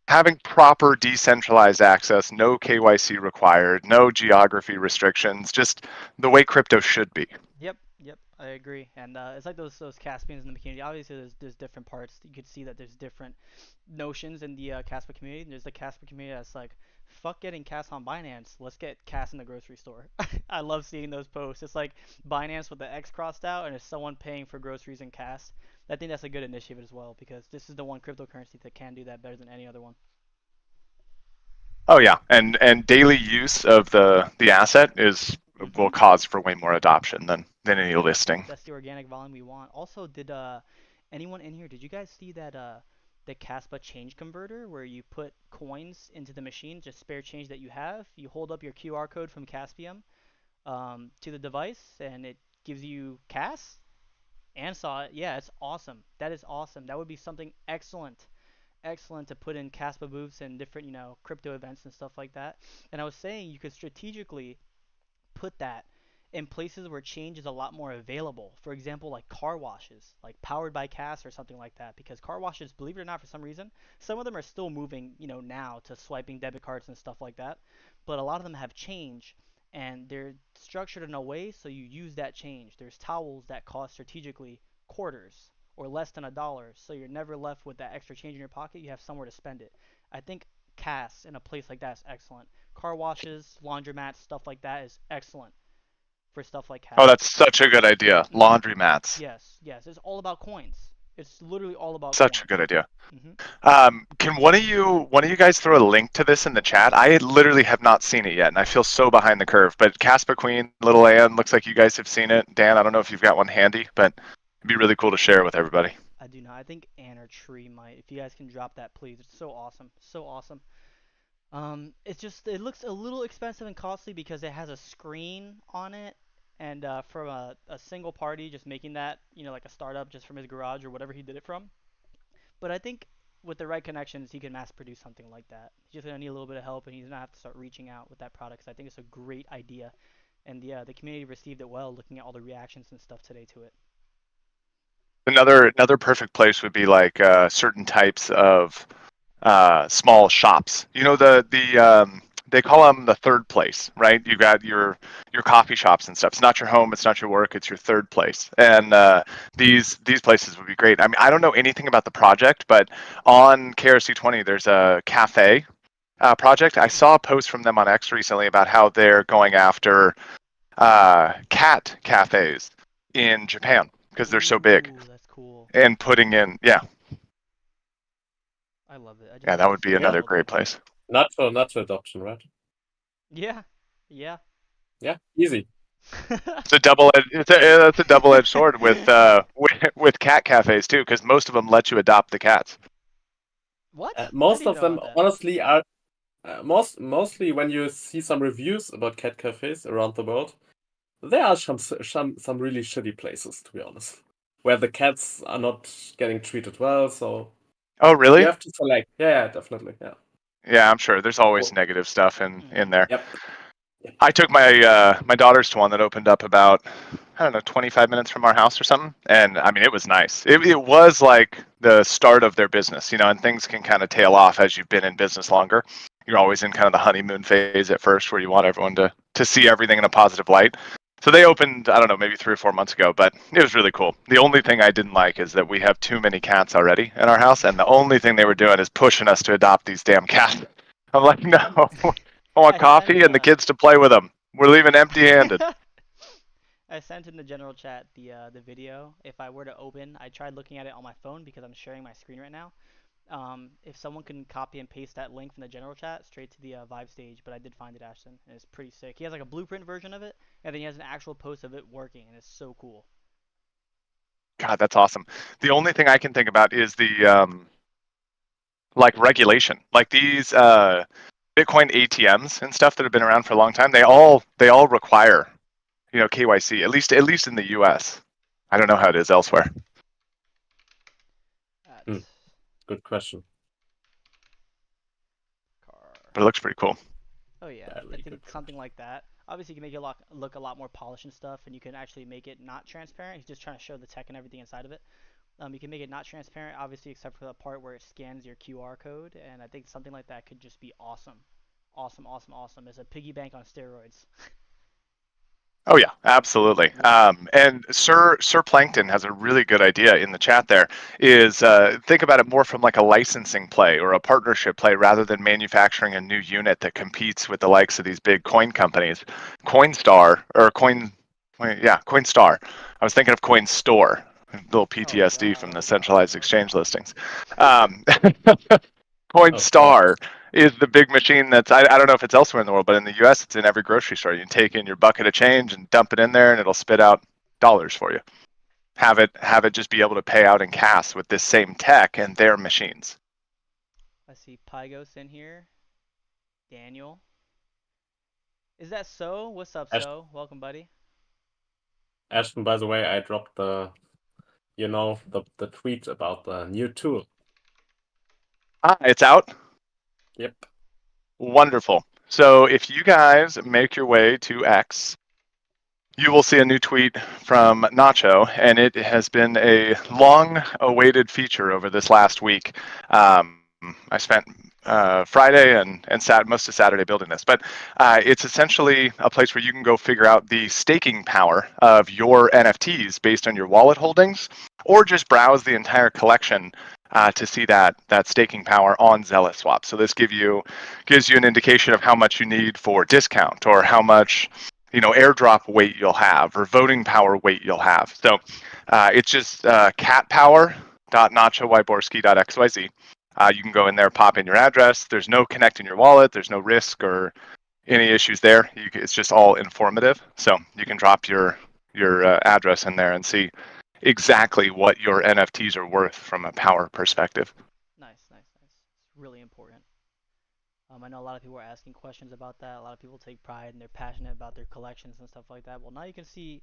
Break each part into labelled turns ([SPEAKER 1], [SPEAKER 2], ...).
[SPEAKER 1] having proper decentralized access, no KYC required, no geography restrictions, just the way crypto should be.
[SPEAKER 2] Yep, yep, I agree. And it's like those Caspians in the community. Obviously, there's different parts. You could see that there's different notions in the Caspa community. There's the Caspa community that's like, fuck getting Cas on Binance. Let's get Cas in the grocery store. I love seeing those posts. It's like Binance with the X crossed out, and it's someone paying for groceries in Cas. I think that's a good initiative as well because this is the one cryptocurrency that can do that better than any other one.
[SPEAKER 1] Oh yeah, and daily use of the asset is will
[SPEAKER 2] Mm-hmm.
[SPEAKER 1] cause for way more adoption than any listing.
[SPEAKER 2] That's the organic volume we want. Also, did anyone in here? Did you guys see that the Caspa change converter where you put coins into the machine, just spare change that you have? You hold up your QR code from Caspium to the device, and it gives you Cas. And saw it. Yeah, it's awesome. That is awesome. That would be something excellent, excellent to put in Caspa booths and different crypto events and stuff like that. And I was saying you could strategically put that in places where change is a lot more available. For example, like car washes, like powered by Cas or something like that. Because car washes, believe it or not, for some reason, some of them are still moving, now to swiping debit cards and stuff like that. But a lot of them have change, and they're structured in a way so you use that change. There's towels that cost strategically quarters or less than $1, so you're never left with that extra change in your pocket. You have somewhere to spend it. I think Cas in a place like that is excellent. Car washes, laundromats, stuff like that is excellent for stuff like
[SPEAKER 1] Oh,
[SPEAKER 2] Cas.
[SPEAKER 1] that's such a good idea.
[SPEAKER 2] Mm-hmm.
[SPEAKER 1] Laundromats,
[SPEAKER 2] Yes, yes. It's all about coins. It's literally all about
[SPEAKER 1] such a
[SPEAKER 2] coins.
[SPEAKER 1] good idea.
[SPEAKER 2] Mm-hmm.
[SPEAKER 1] Can one of you guys throw a link to this in the chat? I literally have not seen it yet, and I feel so behind the curve. But Casper Queen, Little Ann, looks like you guys have seen it. Dan, I don't know if you've got one handy, but it'd be really cool to share with everybody.
[SPEAKER 2] I do not. I think Ann or Tree might. If you guys can drop that, please. It's so awesome. So awesome. It's just it looks a little expensive and costly because it has a screen on it, and from a single party just making that, like a startup just from his garage or whatever he did it from. But I think with the right connections, he can mass produce something like that. He's just gonna need a little bit of help, and he's gonna have to start reaching out with that product. 'Cause I think it's a great idea, and the community received it well, looking at all the reactions and stuff today to it.
[SPEAKER 1] Another perfect place would be like certain types of small shops. You know they call them the third place, right? You got your coffee shops and stuff. It's not your home, it's not your work, it's your third place. And these places would be great. I mean, I don't know anything about the project, but on KRC20 there's a cafe project. I saw a post from them on X recently about how they're going after cat cafes in Japan because they're so big
[SPEAKER 2] Ooh, that's cool.
[SPEAKER 1] and putting in
[SPEAKER 2] I love it. I just
[SPEAKER 1] yeah,
[SPEAKER 2] think
[SPEAKER 1] that
[SPEAKER 2] it's
[SPEAKER 1] would be
[SPEAKER 2] so
[SPEAKER 3] Yeah,
[SPEAKER 1] another
[SPEAKER 2] valuable.
[SPEAKER 1] great place.
[SPEAKER 3] Nacho adoption, right?
[SPEAKER 2] Yeah, yeah.
[SPEAKER 3] Yeah, easy.
[SPEAKER 1] It's a double edged it's a double edged sword with cat cafes too, because most of them let you adopt the cats.
[SPEAKER 2] What? I didn't
[SPEAKER 3] Most
[SPEAKER 2] even
[SPEAKER 3] of
[SPEAKER 2] know
[SPEAKER 3] them,
[SPEAKER 2] about that.
[SPEAKER 3] honestly, are mostly when you see some reviews about cat cafes around the world, there are some really shitty places, to be honest, where the cats are not getting treated well. So
[SPEAKER 1] Oh,
[SPEAKER 3] you
[SPEAKER 1] really?
[SPEAKER 3] have to select. Yeah, definitely. Yeah.
[SPEAKER 1] Yeah, I'm sure. There's always
[SPEAKER 3] Oh,
[SPEAKER 1] negative stuff in
[SPEAKER 2] Mm-hmm.
[SPEAKER 1] there.
[SPEAKER 3] yep. Yep.
[SPEAKER 1] I took my daughters to one that opened up about I don't know 25 minutes from our house or something, and I mean it was nice. It was like the start of their business, and things can kind of tail off as you've been in business longer. You're always in kind of the honeymoon phase at first, where you want everyone to see everything in a positive light. So they opened, I don't know, maybe 3 or 4 months ago, but it was really cool. The only thing I didn't like is that we have too many cats already in our house, and the only thing they were doing is pushing us to adopt these damn cats. I'm like, no, I want
[SPEAKER 2] I sent
[SPEAKER 1] coffee and the kids to play with them. We're leaving empty-handed.
[SPEAKER 2] I sent in the general chat the video. If I were to open, I tried looking at it on my phone because I'm sharing my screen right now. If someone can copy and paste that link from the general chat straight to the Vive stage, but I did find it, Ashton, and it's pretty sick. He has like a blueprint version of it, and then he has an actual post of it working, and it's so cool.
[SPEAKER 1] God, that's awesome. The only thing I can think about is the like regulation, like these Bitcoin ATMs and stuff that have been around for a long time. They all require KYC at least in the U.S. I don't know how it is elsewhere,
[SPEAKER 2] At
[SPEAKER 3] Hmm, good question.
[SPEAKER 2] car.
[SPEAKER 1] but it looks pretty cool.
[SPEAKER 2] Oh yeah, I
[SPEAKER 3] Very good
[SPEAKER 2] think something
[SPEAKER 3] question.
[SPEAKER 2] like that. Obviously, you can make it look a lot more polished and stuff, and you can actually make it not transparent. He's just trying to show the tech and everything inside of it. You can make it not transparent, obviously, except for the part where it scans your QR code, and I think something like that could just be awesome. Awesome, awesome, awesome. It's a piggy bank on steroids.
[SPEAKER 1] Oh yeah, absolutely. And Sir Plankton has a really good idea in the chat. There is think about it more from like a licensing play or a partnership play rather than manufacturing a new unit that competes with the likes of these big coin companies, Coinstar or Coinstar. I was thinking of Coinstore. A little
[SPEAKER 2] Oh
[SPEAKER 1] PTSD
[SPEAKER 2] god,
[SPEAKER 1] from the
[SPEAKER 2] oh god,
[SPEAKER 1] centralized
[SPEAKER 2] oh
[SPEAKER 1] exchange
[SPEAKER 2] god.
[SPEAKER 1] listings. Um,
[SPEAKER 3] Oh God.
[SPEAKER 1] Coinstar is the big machine that's I don't know if it's elsewhere in the world, but in the US it's in every grocery store. You can take in your bucket of change and dump it in there and it'll spit out dollars for you. Have it just be able to pay out in cash with this same tech and their machines.
[SPEAKER 2] I see Pygos in here. Daniel. Is that so? What's up,
[SPEAKER 3] Ash-
[SPEAKER 2] so? Welcome, buddy.
[SPEAKER 3] Ashton, by the way, I dropped the tweet about the new tool.
[SPEAKER 1] It's out.
[SPEAKER 3] Yep.
[SPEAKER 1] Wonderful. So if you guys make your way to X, you will see a new tweet from Nacho, and it has been a long awaited feature over this last week. I spent Friday and most of Saturday building this, but it's essentially a place where you can go figure out the staking power of your NFTs based on your wallet holdings, or just browse the entire collection to see that staking power on Zealous Swap. So this gives you an indication of how much you need for discount or how much airdrop weight you'll have or voting power weight you'll have. So it's just catpower.nachowyborski.xyz. You can go in there, pop in your address. There's no connecting your wallet. There's no risk or any issues there. It's just all informative. So you can drop your address in there and see exactly what your NFTs are worth from a power perspective.
[SPEAKER 2] Nice, nice, nice. It's really important. I know a lot of people are asking questions about that. A lot of people take pride and they're passionate about their collections and stuff like that. Well, now you can see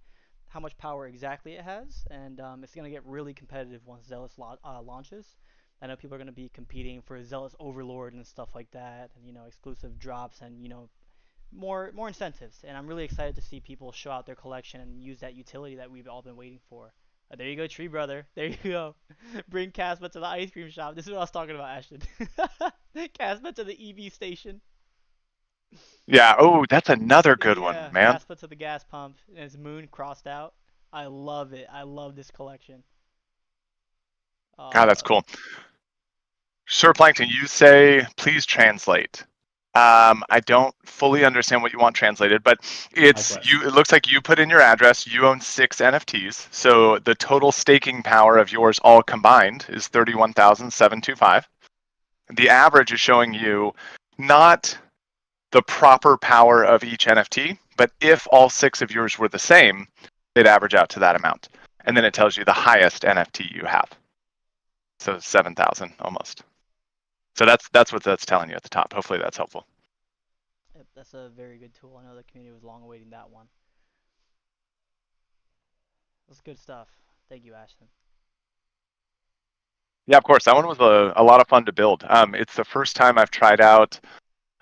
[SPEAKER 2] how much power exactly it has, and it's going to get really competitive once Zealous launches. I know people are going to be competing for Zealous Overlord and stuff like that, and exclusive drops and more incentives. And I'm really excited to see people show out their collection and use that utility that we've all been waiting for. There you go, Tree Brother. There you go. Bring Caspa to the ice cream shop. This is what I was talking about, Ashton. Caspa to the EV station.
[SPEAKER 1] Yeah. Oh, that's another good one,
[SPEAKER 2] Yeah,
[SPEAKER 1] man.
[SPEAKER 2] Caspa to the gas pump and his moon crossed out. I love it. I love this collection.
[SPEAKER 1] God, that's
[SPEAKER 2] Uh,
[SPEAKER 1] cool. Sir Plankton, you say, please translate. I don't fully understand what you want translated, but it's
[SPEAKER 3] Likewise.
[SPEAKER 1] you. It looks like you put in your address. You own 6 NFTs, so the total staking power of yours all combined is 31,725. The average is showing you not the proper power of each NFT, but if all 6 of yours were the same, they'd average out to that amount, and then it tells you the highest NFT you have. So 7,000 almost. So that's what that's telling you at the top. Hopefully that's helpful.
[SPEAKER 2] yep, that's a very good tool. I know the community was long awaiting that one. That's good stuff. Thank you, Ashton.
[SPEAKER 1] Yeah, of course. That one was a lot of fun to build. It's the first time I've tried out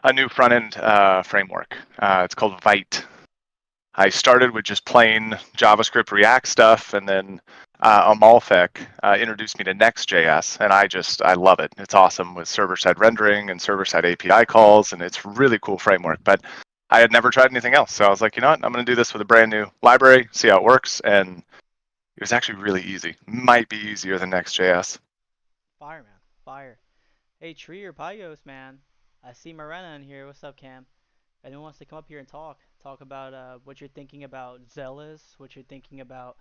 [SPEAKER 1] a new front end framework. It's called Vite. I started with just plain JavaScript React stuff, and then Amalthec introduced me to Next.js, and I love it. It's awesome with server-side rendering and server-side API calls, and it's really cool framework. But I had never tried anything else, so I was like, you know what? I'm going to do this with a brand new library, see how it works, and it was actually really easy. Might be easier than Next.js.
[SPEAKER 2] Fire, man. Fire. Hey, Tree or Pygos, man. I see Morena in here. What's up, Cam? Anyone wants to come up here and talk about what you're thinking about Zealous, what you're thinking about,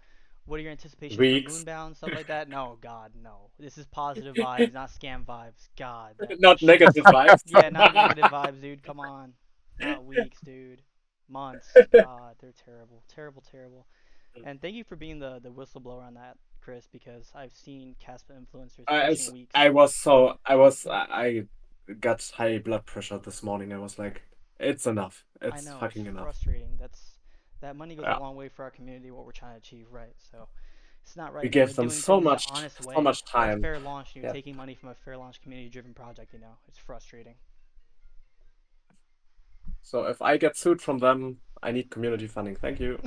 [SPEAKER 2] what are your anticipations for
[SPEAKER 3] Weeks.
[SPEAKER 2] Moonbound, stuff like that. No, God, no. This is positive vibes, not scam vibes. God, that
[SPEAKER 3] Not
[SPEAKER 2] shit.
[SPEAKER 3] negative vibes.
[SPEAKER 2] Yeah, not negative vibes, dude. Come on, not weeks, dude. Months. God, they're terrible, terrible, terrible. And thank you for being the whistleblower on that, Chris, because I've seen Caspa influencers
[SPEAKER 3] I,
[SPEAKER 2] pushing
[SPEAKER 3] was-
[SPEAKER 2] weeks.
[SPEAKER 3] I was so I got high blood pressure this morning. I was like, it's enough.
[SPEAKER 2] I
[SPEAKER 3] It's
[SPEAKER 2] know it's
[SPEAKER 3] fucking enough.
[SPEAKER 2] frustrating. That money goes a
[SPEAKER 1] Yeah.
[SPEAKER 2] long way for our community, what we're trying to achieve, right? So it's not
[SPEAKER 3] We
[SPEAKER 2] right, man. We're
[SPEAKER 3] gave them
[SPEAKER 2] doing things the honest
[SPEAKER 3] so
[SPEAKER 2] way.
[SPEAKER 3] much
[SPEAKER 2] We're a
[SPEAKER 3] time.
[SPEAKER 2] fair launch, and you're
[SPEAKER 3] Yeah.
[SPEAKER 2] taking money from a fair launch, community-driven project. It's frustrating.
[SPEAKER 3] So if I get sued from them, I need community funding. Thank you.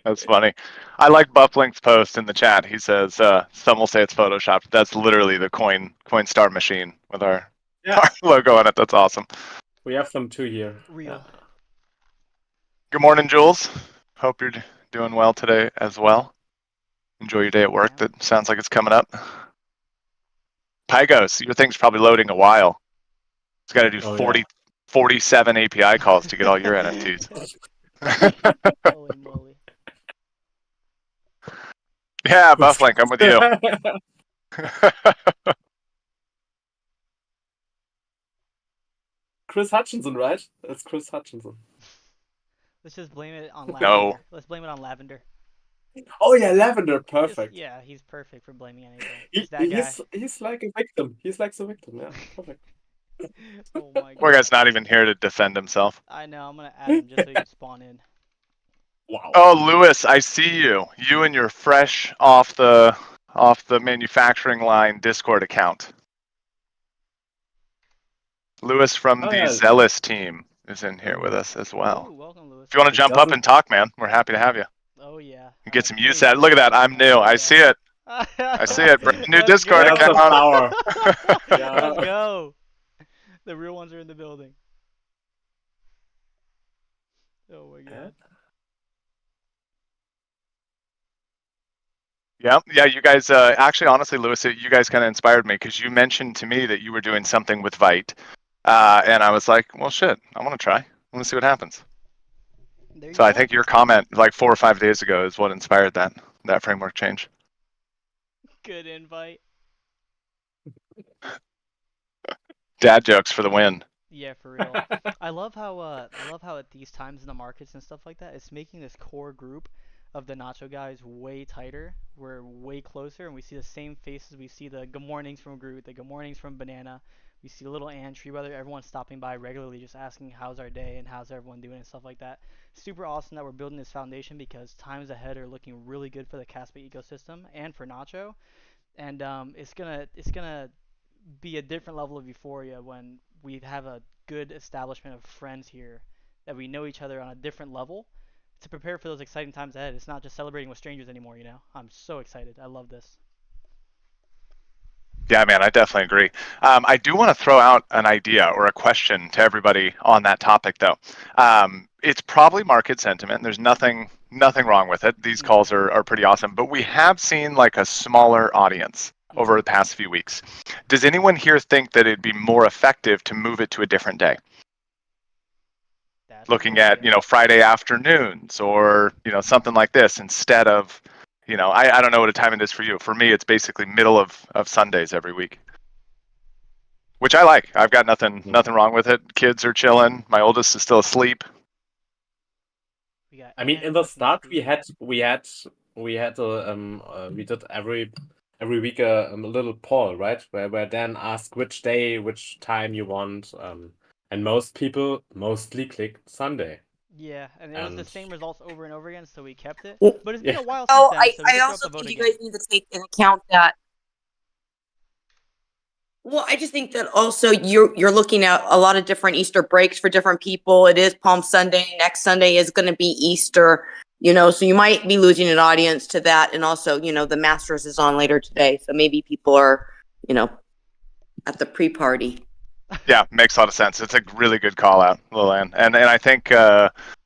[SPEAKER 1] That's funny. I like Bufflink's post in the chat. He says, some will say it's photoshopped. That's literally the Coinstar machine with our,
[SPEAKER 3] Yeah,
[SPEAKER 1] our logo on it. That's awesome.
[SPEAKER 3] we have them too here. Yeah.
[SPEAKER 2] Real.
[SPEAKER 1] Good morning, Jules. Hope you're doing well today as well. Enjoy your day at work.
[SPEAKER 2] Yeah.
[SPEAKER 1] That sounds like it's coming up. Pygos, your thing's probably loading a while. It's got to do
[SPEAKER 3] Oh yeah.
[SPEAKER 1] 47 API calls to get all your NFTs.
[SPEAKER 2] Holy moly.
[SPEAKER 1] Yeah, Bufflink, I'm with you.
[SPEAKER 3] Chris Hutchinson, right? That's Chris Hutchinson.
[SPEAKER 2] Let's just blame it on
[SPEAKER 1] No.
[SPEAKER 2] Lavender. Let's blame it on Lavender.
[SPEAKER 3] Oh yeah, Lavender, perfect.
[SPEAKER 2] Yeah, he's perfect for blaming anything.
[SPEAKER 3] He,
[SPEAKER 2] He's that guy.
[SPEAKER 3] he's like a victim. He's like the victim. Yeah, perfect.
[SPEAKER 2] Oh my
[SPEAKER 1] Poor
[SPEAKER 2] god.
[SPEAKER 1] guy's not even here to defend himself.
[SPEAKER 2] I know. I'm gonna add him just so he can spawn in.
[SPEAKER 3] Wow.
[SPEAKER 1] Oh, Lewis, I see you. You and your fresh off the manufacturing line Discord account. Lewis from the
[SPEAKER 3] yeah.
[SPEAKER 1] Zealous team is in here with us as well.
[SPEAKER 2] Ooh, welcome, Lewis.
[SPEAKER 1] If you want to
[SPEAKER 3] It
[SPEAKER 1] jump up
[SPEAKER 3] doesn't-
[SPEAKER 1] and talk, man, we're happy to have you.
[SPEAKER 2] Oh yeah.
[SPEAKER 1] And get some
[SPEAKER 2] Too many
[SPEAKER 1] use out. Look at that. I'm new. I see it.
[SPEAKER 2] I
[SPEAKER 1] see it. Brand new
[SPEAKER 2] Let's
[SPEAKER 1] Discord
[SPEAKER 2] go.
[SPEAKER 3] There's the
[SPEAKER 1] account.
[SPEAKER 3] power. Yeah.
[SPEAKER 2] Let's go. The real ones are in the building. Oh my god.
[SPEAKER 1] Yeah, you guys, actually, honestly, Lewis, you guys kind of inspired me because you mentioned to me that you were doing something with Vite. And I was like, well, shit, I want to try. I want to see what happens.
[SPEAKER 2] There you
[SPEAKER 1] So
[SPEAKER 2] go.
[SPEAKER 1] I think your comment like 4 or 5 days ago is what inspired that framework change.
[SPEAKER 2] Good invite.
[SPEAKER 1] Dad jokes for the win.
[SPEAKER 2] Yeah, for real. I love how at these times in the markets and stuff like that, it's making this core group of the Nacho guys way tighter. We're way closer, and we see the same faces. We see the good mornings from Groot, the good mornings from Banana. We see little Ann, Tree Brother, everyone stopping by regularly, just asking how's our day and how's everyone doing and stuff like that. Super awesome that we're building this foundation because times ahead are looking really good for the Caspa ecosystem and for Nacho. And it's gonna be a different level of euphoria when we have a good establishment of friends here that we know each other on a different level to prepare for those exciting times ahead. It's not just celebrating with strangers anymore, you know? I'm so excited. I love this.
[SPEAKER 1] Yeah, man, I definitely agree. I do want to throw out an idea or a question to everybody on that topic, though. It's probably market sentiment. There's nothing wrong with it. These calls are pretty awesome, but we have seen like a smaller audience over the past few weeks. Does anyone here think that it'd be more effective to move it to a different day?
[SPEAKER 2] That's
[SPEAKER 1] Looking at, Friday afternoons or, something like this instead of, I don't know what a time it is for you. For me, it's basically middle of Sundays every week, which I like. I've got nothing wrong with it. Kids are chilling. My oldest is still asleep.
[SPEAKER 3] I mean, in the start, we did every week a little poll, right? Where Dan asked which day, which time you want, and most people mostly clicked Sunday.
[SPEAKER 2] Yeah, and it was the same results over and over again, so we kept it.
[SPEAKER 4] Well,
[SPEAKER 2] But it's been a while
[SPEAKER 4] Oh,
[SPEAKER 2] since then, so we
[SPEAKER 4] I
[SPEAKER 2] can throw up
[SPEAKER 4] also
[SPEAKER 2] the vote
[SPEAKER 4] think you
[SPEAKER 2] again.
[SPEAKER 4] guys need to take into account that. Well, I just think that also you're looking at a lot of different Easter breaks for different people. It is Palm Sunday. Next Sunday is going to be Easter, so you might be losing an audience to that. And also, the Masters is on later today. So maybe people are, at the pre-party.
[SPEAKER 1] Yeah, makes a lot of sense. It's a really good call out, Lillian. And I think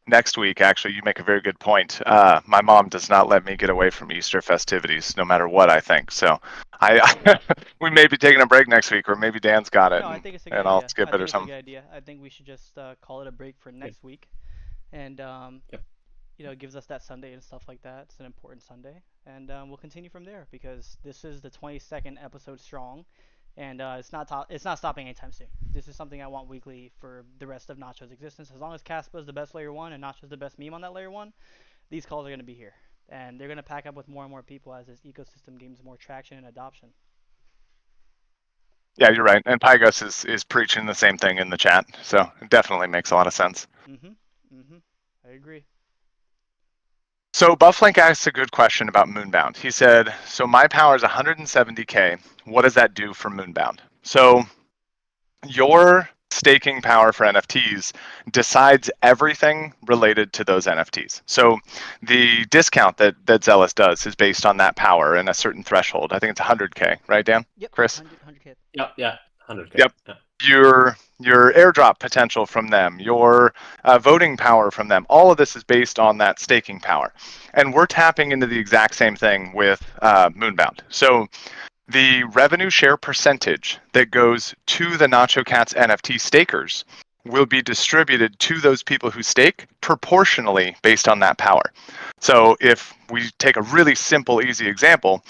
[SPEAKER 1] next week, actually, you make a very good point. My mom does not let me get away from Easter festivities, no matter what I think. So we may be taking a break next week, or maybe Dan's got it,
[SPEAKER 2] No, I think it's a good idea.
[SPEAKER 1] I'll skip it or
[SPEAKER 2] It's a
[SPEAKER 1] something.
[SPEAKER 2] good idea. I think we should just call it a break for next week, and it gives us that Sunday and stuff like that. It's an important Sunday, and we'll continue from there because this is the 22nd episode strong, and it's not stopping anytime soon. This is something I want weekly for the rest of Nacho's existence. As long as Caspa is the best layer 1 and Nacho's the best meme on that layer 1, these calls are going to be here, and they're going to pack up with more and more people as this ecosystem gains more traction and adoption.
[SPEAKER 1] Yeah, you're right. And Pygos is preaching the same thing in the chat, so it definitely makes a lot of sense.
[SPEAKER 2] I agree.
[SPEAKER 1] So Bufflink asked a good question about Moonbound. He said, so my power is 170K. What does that do for Moonbound? So your staking power for NFTs decides everything related to those NFTs. So the discount that Zealous does is based on that power and a certain threshold. I think it's 100K, right, Dan?
[SPEAKER 2] Yep.
[SPEAKER 1] Chris?
[SPEAKER 2] 100K.
[SPEAKER 3] Yeah, 100K.
[SPEAKER 1] Yep.
[SPEAKER 3] Yeah.
[SPEAKER 1] Your airdrop potential from them, your voting power from them, all of this is based on that staking power. And we're tapping into the exact same thing with Moonbound. So the revenue share percentage that goes to the Nacho Cats NFT stakers will be distributed to those people who stake proportionally based on that power. So if we take a really simple, easy example,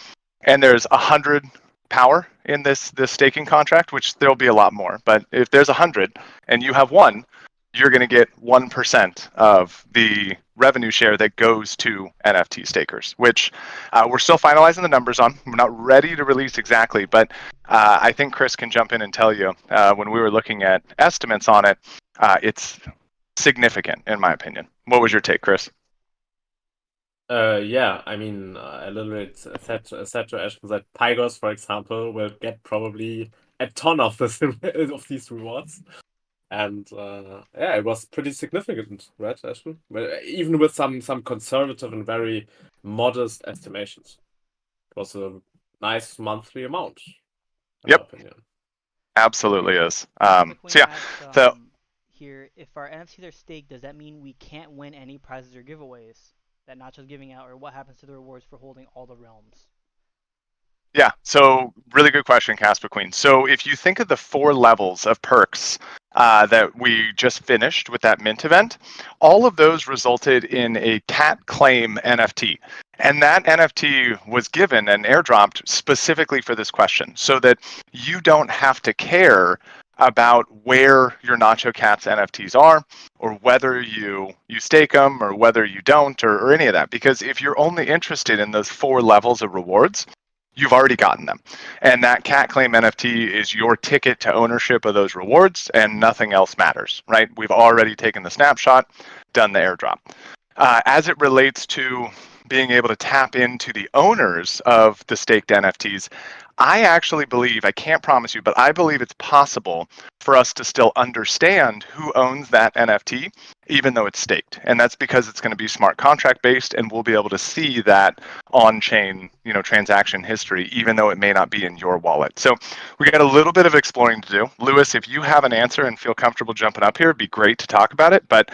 [SPEAKER 1] and there's 100 power in this staking contract, which there'll be a lot more, but if there's 100 and you have one, you're going to get 1% of the revenue share that goes to NFT stakers, which we're still finalizing the numbers on. We're not ready to release exactly, but I think Chris can jump in and tell you when we were looking at estimates on it, it's significant in my opinion. What was your take, Chris?
[SPEAKER 3] Yeah, I mean, a little bit said to Ashton that Tigers, for example, will get probably a ton of this of these rewards. And yeah, it was pretty significant, right, Ashton? Well, even with some conservative and very modest estimations. It was a nice monthly amount, in my
[SPEAKER 1] Yep,
[SPEAKER 3] opinion.
[SPEAKER 1] absolutely is.
[SPEAKER 2] Queen
[SPEAKER 1] So yeah,
[SPEAKER 2] asks,
[SPEAKER 1] so
[SPEAKER 2] here, if our NFTs are staked, does that mean we can't win any prizes or giveaways that Nacho's giving out, or what happens to the rewards for holding all the realms?
[SPEAKER 1] yeah, so really good question, Casper Queen. So if you think of the 4 levels of perks that we just finished with that mint event, all of those resulted in a cat claim NFT. And that NFT was given and airdropped specifically for this question so that you don't have to care about where your Nacho Cats NFTs are or whether you stake them or whether you don't or any of that. Because if you're only interested in those 4 levels of rewards, you've already gotten them. And that cat claim NFT is your ticket to ownership of those rewards and nothing else matters, right? We've already taken the snapshot, done the airdrop. As it relates to being able to tap into the owners of the staked NFTs, I actually believe, I can't promise you, but I believe it's possible for us to still understand who owns that NFT, even though it's staked. And that's because it's going to be smart contract based and we'll be able to see that on-chain, transaction history, even though it may not be in your wallet. So we got a little bit of exploring to do. Lewis, if you have an answer and feel comfortable jumping up here, it'd be great to talk about it, but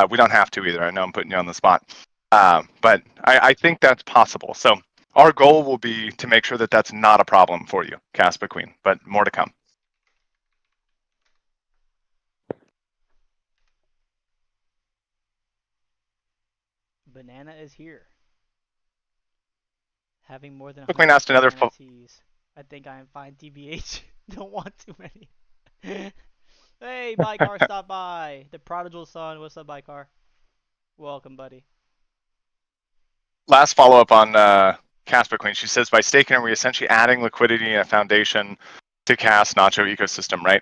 [SPEAKER 1] we don't have to either. I know I'm putting you on the spot. But I think that's possible. So our goal will be to make sure that that's not a problem for you, Caspa Queen, but more to come.
[SPEAKER 2] Banana is here. Having more than
[SPEAKER 1] Queen asked
[SPEAKER 2] 150
[SPEAKER 1] another
[SPEAKER 2] NFTs. I think I am fine, TBH. Don't want too many. Hey, Bycar, stop by. The prodigal son. What's up, Bycar? Welcome, buddy.
[SPEAKER 1] Last follow-up on Caspa Queen. She says, by staking, are we essentially adding liquidity and a foundation to Cas Nacho ecosystem, right?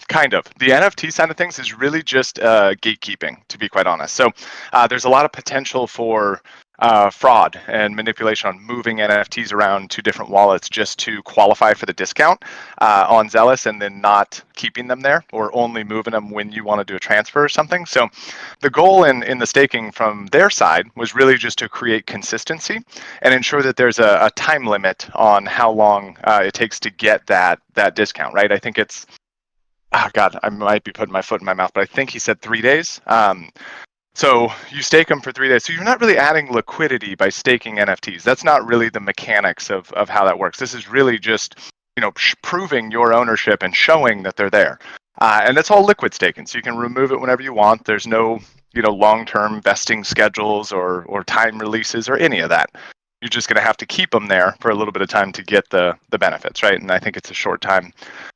[SPEAKER 1] Kind of. The NFT side of things is really just gatekeeping, to be quite honest. So there's a lot of potential for fraud and manipulation on moving NFTs around to different wallets just to qualify for the discount on Zealous and then not keeping them there or only moving them when you want to do a transfer or something. So the goal in the staking from their side was really just to create consistency and ensure that there's a time limit on how long it takes to get that discount, right? I think it's, oh God, I might be putting my foot in my mouth, but I think he said 3 days. So you stake them for 3 days. So you're not really adding liquidity by staking NFTs. That's not really the mechanics of how that works. This is really just, proving your ownership and showing that they're there. And it's all liquid staking. So you can remove it whenever you want. There's no, long-term vesting schedules or time releases or any of that. You're just going to have to keep them there for a little bit of time to get the benefits, right? And I think it's a short time,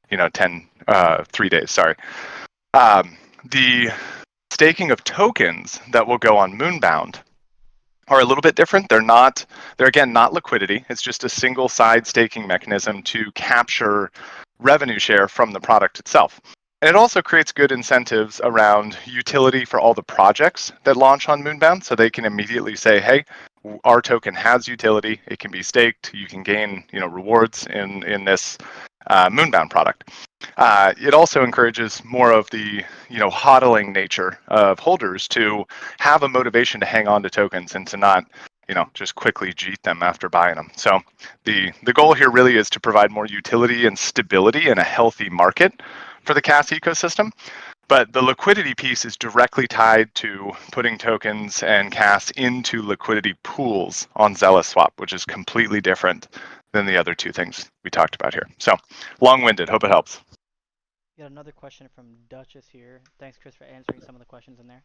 [SPEAKER 1] 3 days, sorry. The staking of tokens that will go on Moonbound are a little bit different. They're again not liquidity. It's just a single side staking mechanism to capture revenue share from the product itself. And it also creates good incentives around utility for all the projects that launch on Moonbound, so they can immediately say, hey, our token has utility, it can be staked, you can gain rewards in this Moonbound product. It also encourages more of the hodling nature of holders to have a motivation to hang on to tokens and to not just quickly jeet them after buying them. So the goal here really is to provide more utility and stability in a healthy market for the CAS ecosystem. But the liquidity piece is directly tied to putting tokens and CAS into liquidity pools on Zealous Swap, which is completely different than the other two things we talked about here. So long-winded, hope it helps.
[SPEAKER 2] Got another question from Duchess here. Thanks, Chris, for answering some of the questions in there.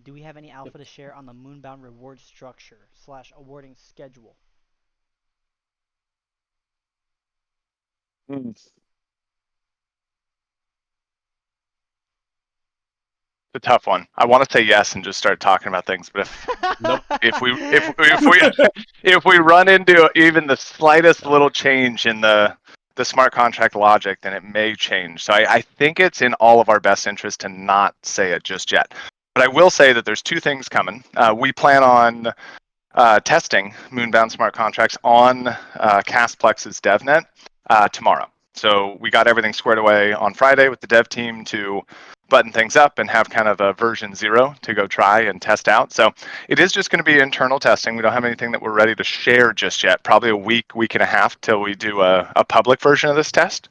[SPEAKER 2] Do we have any alpha to share on the Moonbound reward structure / awarding schedule?
[SPEAKER 1] It's a tough one. I want to say yes and just start talking about things, but if we run into even the slightest little change in the smart contract logic, then it may change. So I think it's in all of our best interest to not say it just yet. But I will say that there's two things coming. We plan on testing Moonbound smart contracts on Castplex's DevNet tomorrow. So we got everything squared away on Friday with the dev team to button things up and have kind of a version 0 to go try and test out. So it is just going to be internal testing. We don't have anything that we're ready to share just yet. Probably a week and a half till we do a public version of this test.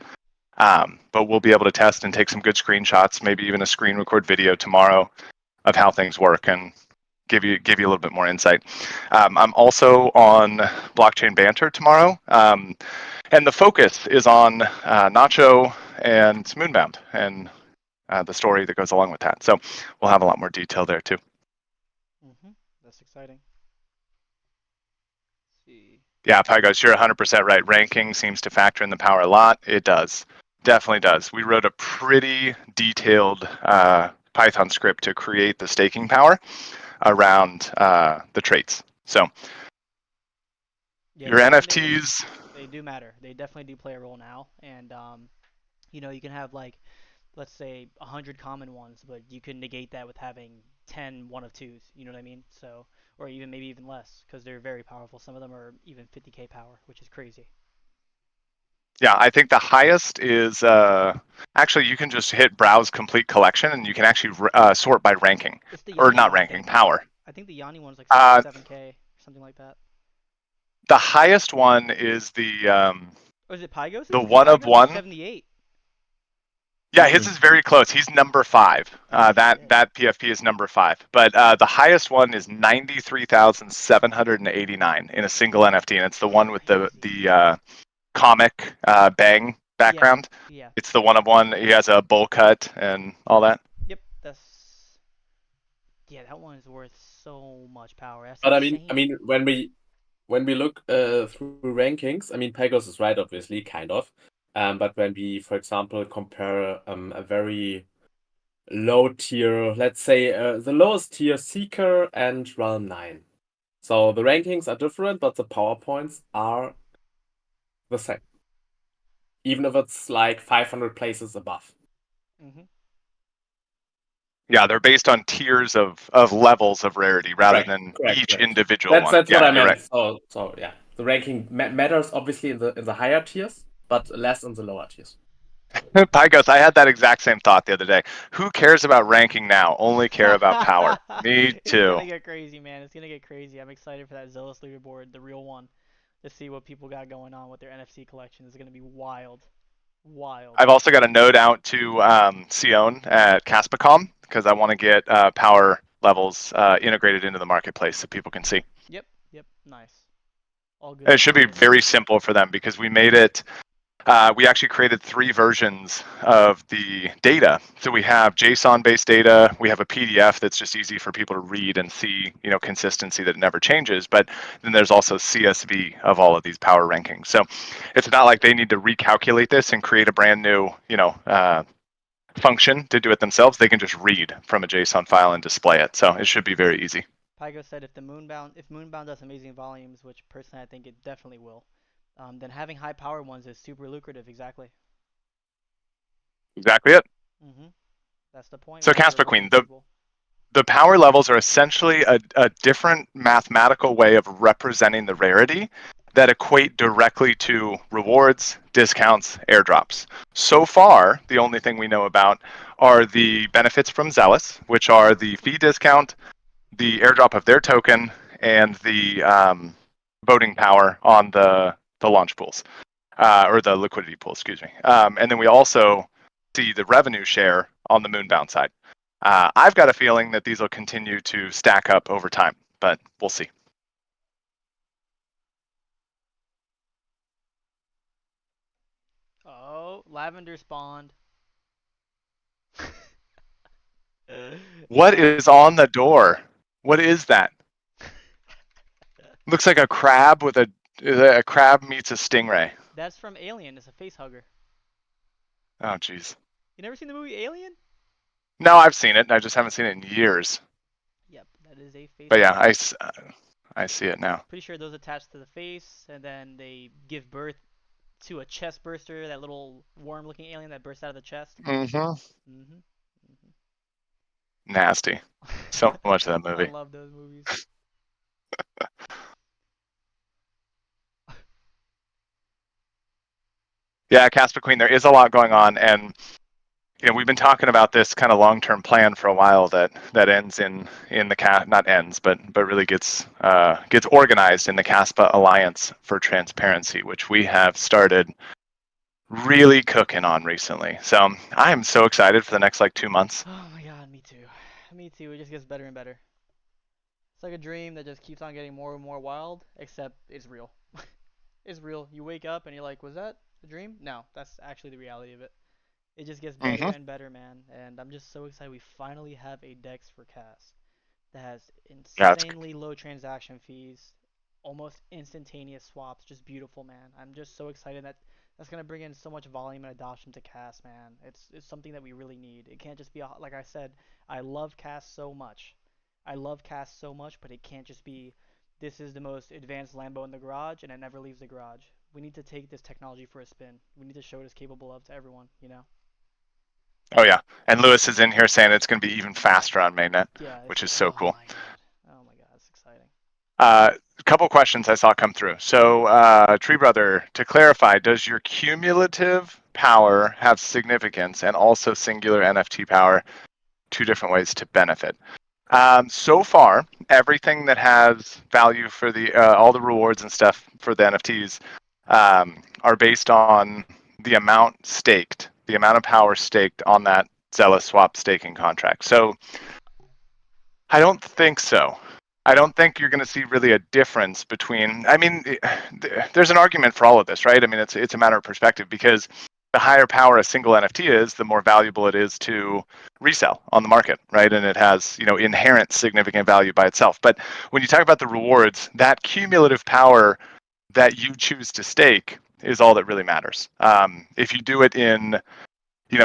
[SPEAKER 1] But we'll be able to test and take some good screenshots, maybe even a screen record video tomorrow of how things work and give you a little bit more insight. I'm also on Blockchain Banter tomorrow. And the focus is on Nacho and Moonbound and the story that goes along with that. So we'll have a lot more detail there too.
[SPEAKER 2] That's exciting. Let's see.
[SPEAKER 1] Yeah, Pygos, you're 100% right. Ranking seems to factor in the power a lot. It does. Definitely does. We wrote a pretty detailed Python script to create the staking power around the traits. So
[SPEAKER 2] yeah,
[SPEAKER 1] your NFTs...
[SPEAKER 2] They do matter. They definitely do play a role now. And, you can have let's say 100 common ones, but you can negate that with having 10 one of twos. You know what I mean? So, or even maybe even less, because they're very powerful. Some of them are even 50k power, which is crazy.
[SPEAKER 1] Yeah, I think the highest is actually you can just hit browse complete collection and you can actually sort by ranking, or not ranking, power.
[SPEAKER 2] I think the Yanni one's like 7k or something like that.
[SPEAKER 1] The highest one is the
[SPEAKER 2] is it Pygos?
[SPEAKER 1] The one of one.
[SPEAKER 2] 78.
[SPEAKER 1] Yeah, his is very close. He's number 5. That PFP is number 5. But the highest one is 93,789 in a single NFT, and it's the one with the comic bang background.
[SPEAKER 2] Yeah.
[SPEAKER 1] It's the one of one. He has a bowl cut and all that.
[SPEAKER 2] Yep, that one is worth so much power. That's
[SPEAKER 3] but
[SPEAKER 2] insane.
[SPEAKER 3] I mean, when we look through rankings, I mean, Pegos is right, obviously, kind of. But when we, for example, compare a very low tier, let's say the lowest tier Seeker and Realm 9. So the rankings are different, but the power points are the same. Even if it's like 500 places above.
[SPEAKER 1] Yeah, they're based on tiers of levels of rarity rather than each individual one.
[SPEAKER 3] That's what I meant.
[SPEAKER 1] Right.
[SPEAKER 3] So yeah, the ranking matters obviously in the higher tiers, but less in the lower tiers.
[SPEAKER 1] Pygos, I had that exact same thought the other day. Who cares about ranking now? Only care about power. Me too.
[SPEAKER 2] It's gonna get crazy, man. It's gonna get crazy. I'm excited for that Zealous leaderboard, the real one, to see what people got going on with their NFC collection. It's gonna be wild. I've
[SPEAKER 1] also got a note out to Sion at Caspicom because I want to get power levels integrated into the marketplace so people can see.
[SPEAKER 2] Yep. Nice. All good.
[SPEAKER 1] It should be very simple for them because we made it. We actually created 3 versions of the data. So we have JSON-based data. We have a PDF that's just easy for people to read and see, consistency that never changes. But then there's also CSV of all of these power rankings. So it's not like they need to recalculate this and create a brand new, function to do it themselves. They can just read from a JSON file and display it. So it should be very easy.
[SPEAKER 2] Pygo said if Moonbound does amazing volumes, which personally I think it definitely will. Then having high power ones is super lucrative. Exactly
[SPEAKER 1] it.
[SPEAKER 2] That's the point.
[SPEAKER 1] So Casper Queen, the power levels are essentially a different mathematical way of representing the rarity that equate directly to rewards, discounts, airdrops. So far, the only thing we know about are the benefits from Zealous, which are the fee discount, the airdrop of their token, and the voting power on the launch pools, or the liquidity pool, excuse me. And then we also see the revenue share on the Moonbound side. I've got a feeling that these will continue to stack up over time, but we'll see.
[SPEAKER 2] Oh, lavender spawned.
[SPEAKER 1] What is on the door? What is that? Looks like a crab with a crab meets a stingray.
[SPEAKER 2] That's from Alien. It's a face hugger.
[SPEAKER 1] Oh, jeez.
[SPEAKER 2] You never seen the movie Alien?
[SPEAKER 1] No, I've seen it. I just haven't seen it in years.
[SPEAKER 2] Yep, that is a face
[SPEAKER 1] But yeah,
[SPEAKER 2] hugger.
[SPEAKER 1] I see it now.
[SPEAKER 2] Pretty sure those attach to the face, and then they give birth to a chest burster, that little worm-looking alien that bursts out of the chest.
[SPEAKER 1] Mm-hmm.
[SPEAKER 2] Mm-hmm.
[SPEAKER 1] Nasty. So much of that
[SPEAKER 2] I
[SPEAKER 1] movie.
[SPEAKER 2] love those movies.
[SPEAKER 1] Yeah, Casper Queen, there is a lot going on, and we've been talking about this kind of long-term plan for a while that ends in the not ends, but really gets organized in the CASPA Alliance for Transparency, which we have started really cooking on recently. So I am so excited for the next 2 months.
[SPEAKER 2] Oh my god, me too. Me too. It just gets better and better. It's like a dream that just keeps on getting more and more wild, except it's real. It's real. You wake up and you're like, was that a dream? No, that's actually the reality of it. It just gets better
[SPEAKER 1] Mm-hmm.
[SPEAKER 2] and better, man. And I'm just so excited we finally have a DEX for CAS that has
[SPEAKER 1] Yeah,
[SPEAKER 2] insanely low transaction fees, almost instantaneous swaps, just beautiful, man. I'm just so excited that that's gonna bring in so much volume and adoption to CAS, man. It's something that we really need. It can't just be like I said, I love CAS so much. I love CAS so much, but it can't just be this is the most advanced Lambo in the garage and it never leaves the garage. We need to take this technology for a spin. We need to show what it's capable of to everyone, you know?
[SPEAKER 1] Oh yeah, and Lewis is in here saying it's going to be even faster on mainnet,
[SPEAKER 2] Yeah,
[SPEAKER 1] which is so cool.
[SPEAKER 2] Oh my god. Oh my god, it's exciting.
[SPEAKER 1] A couple questions I saw come through. So, Tree Brother, to clarify, does your cumulative power have significance and also singular NFT power? Two different ways to benefit. So far, everything that has value for the all the rewards and stuff for the NFTs are based on the amount staked, the amount of power staked on that Zealous swap staking contract. So I don't think so. I don't think you're going to see really a difference between. I mean, there's an argument for all of this, right? I mean, it's a matter of perspective because the higher power a single NFT is, the more valuable it is to resell on the market, right? And it has, inherent significant value by itself. But when you talk about the rewards, that cumulative power that you choose to stake is all that really matters. If you do it in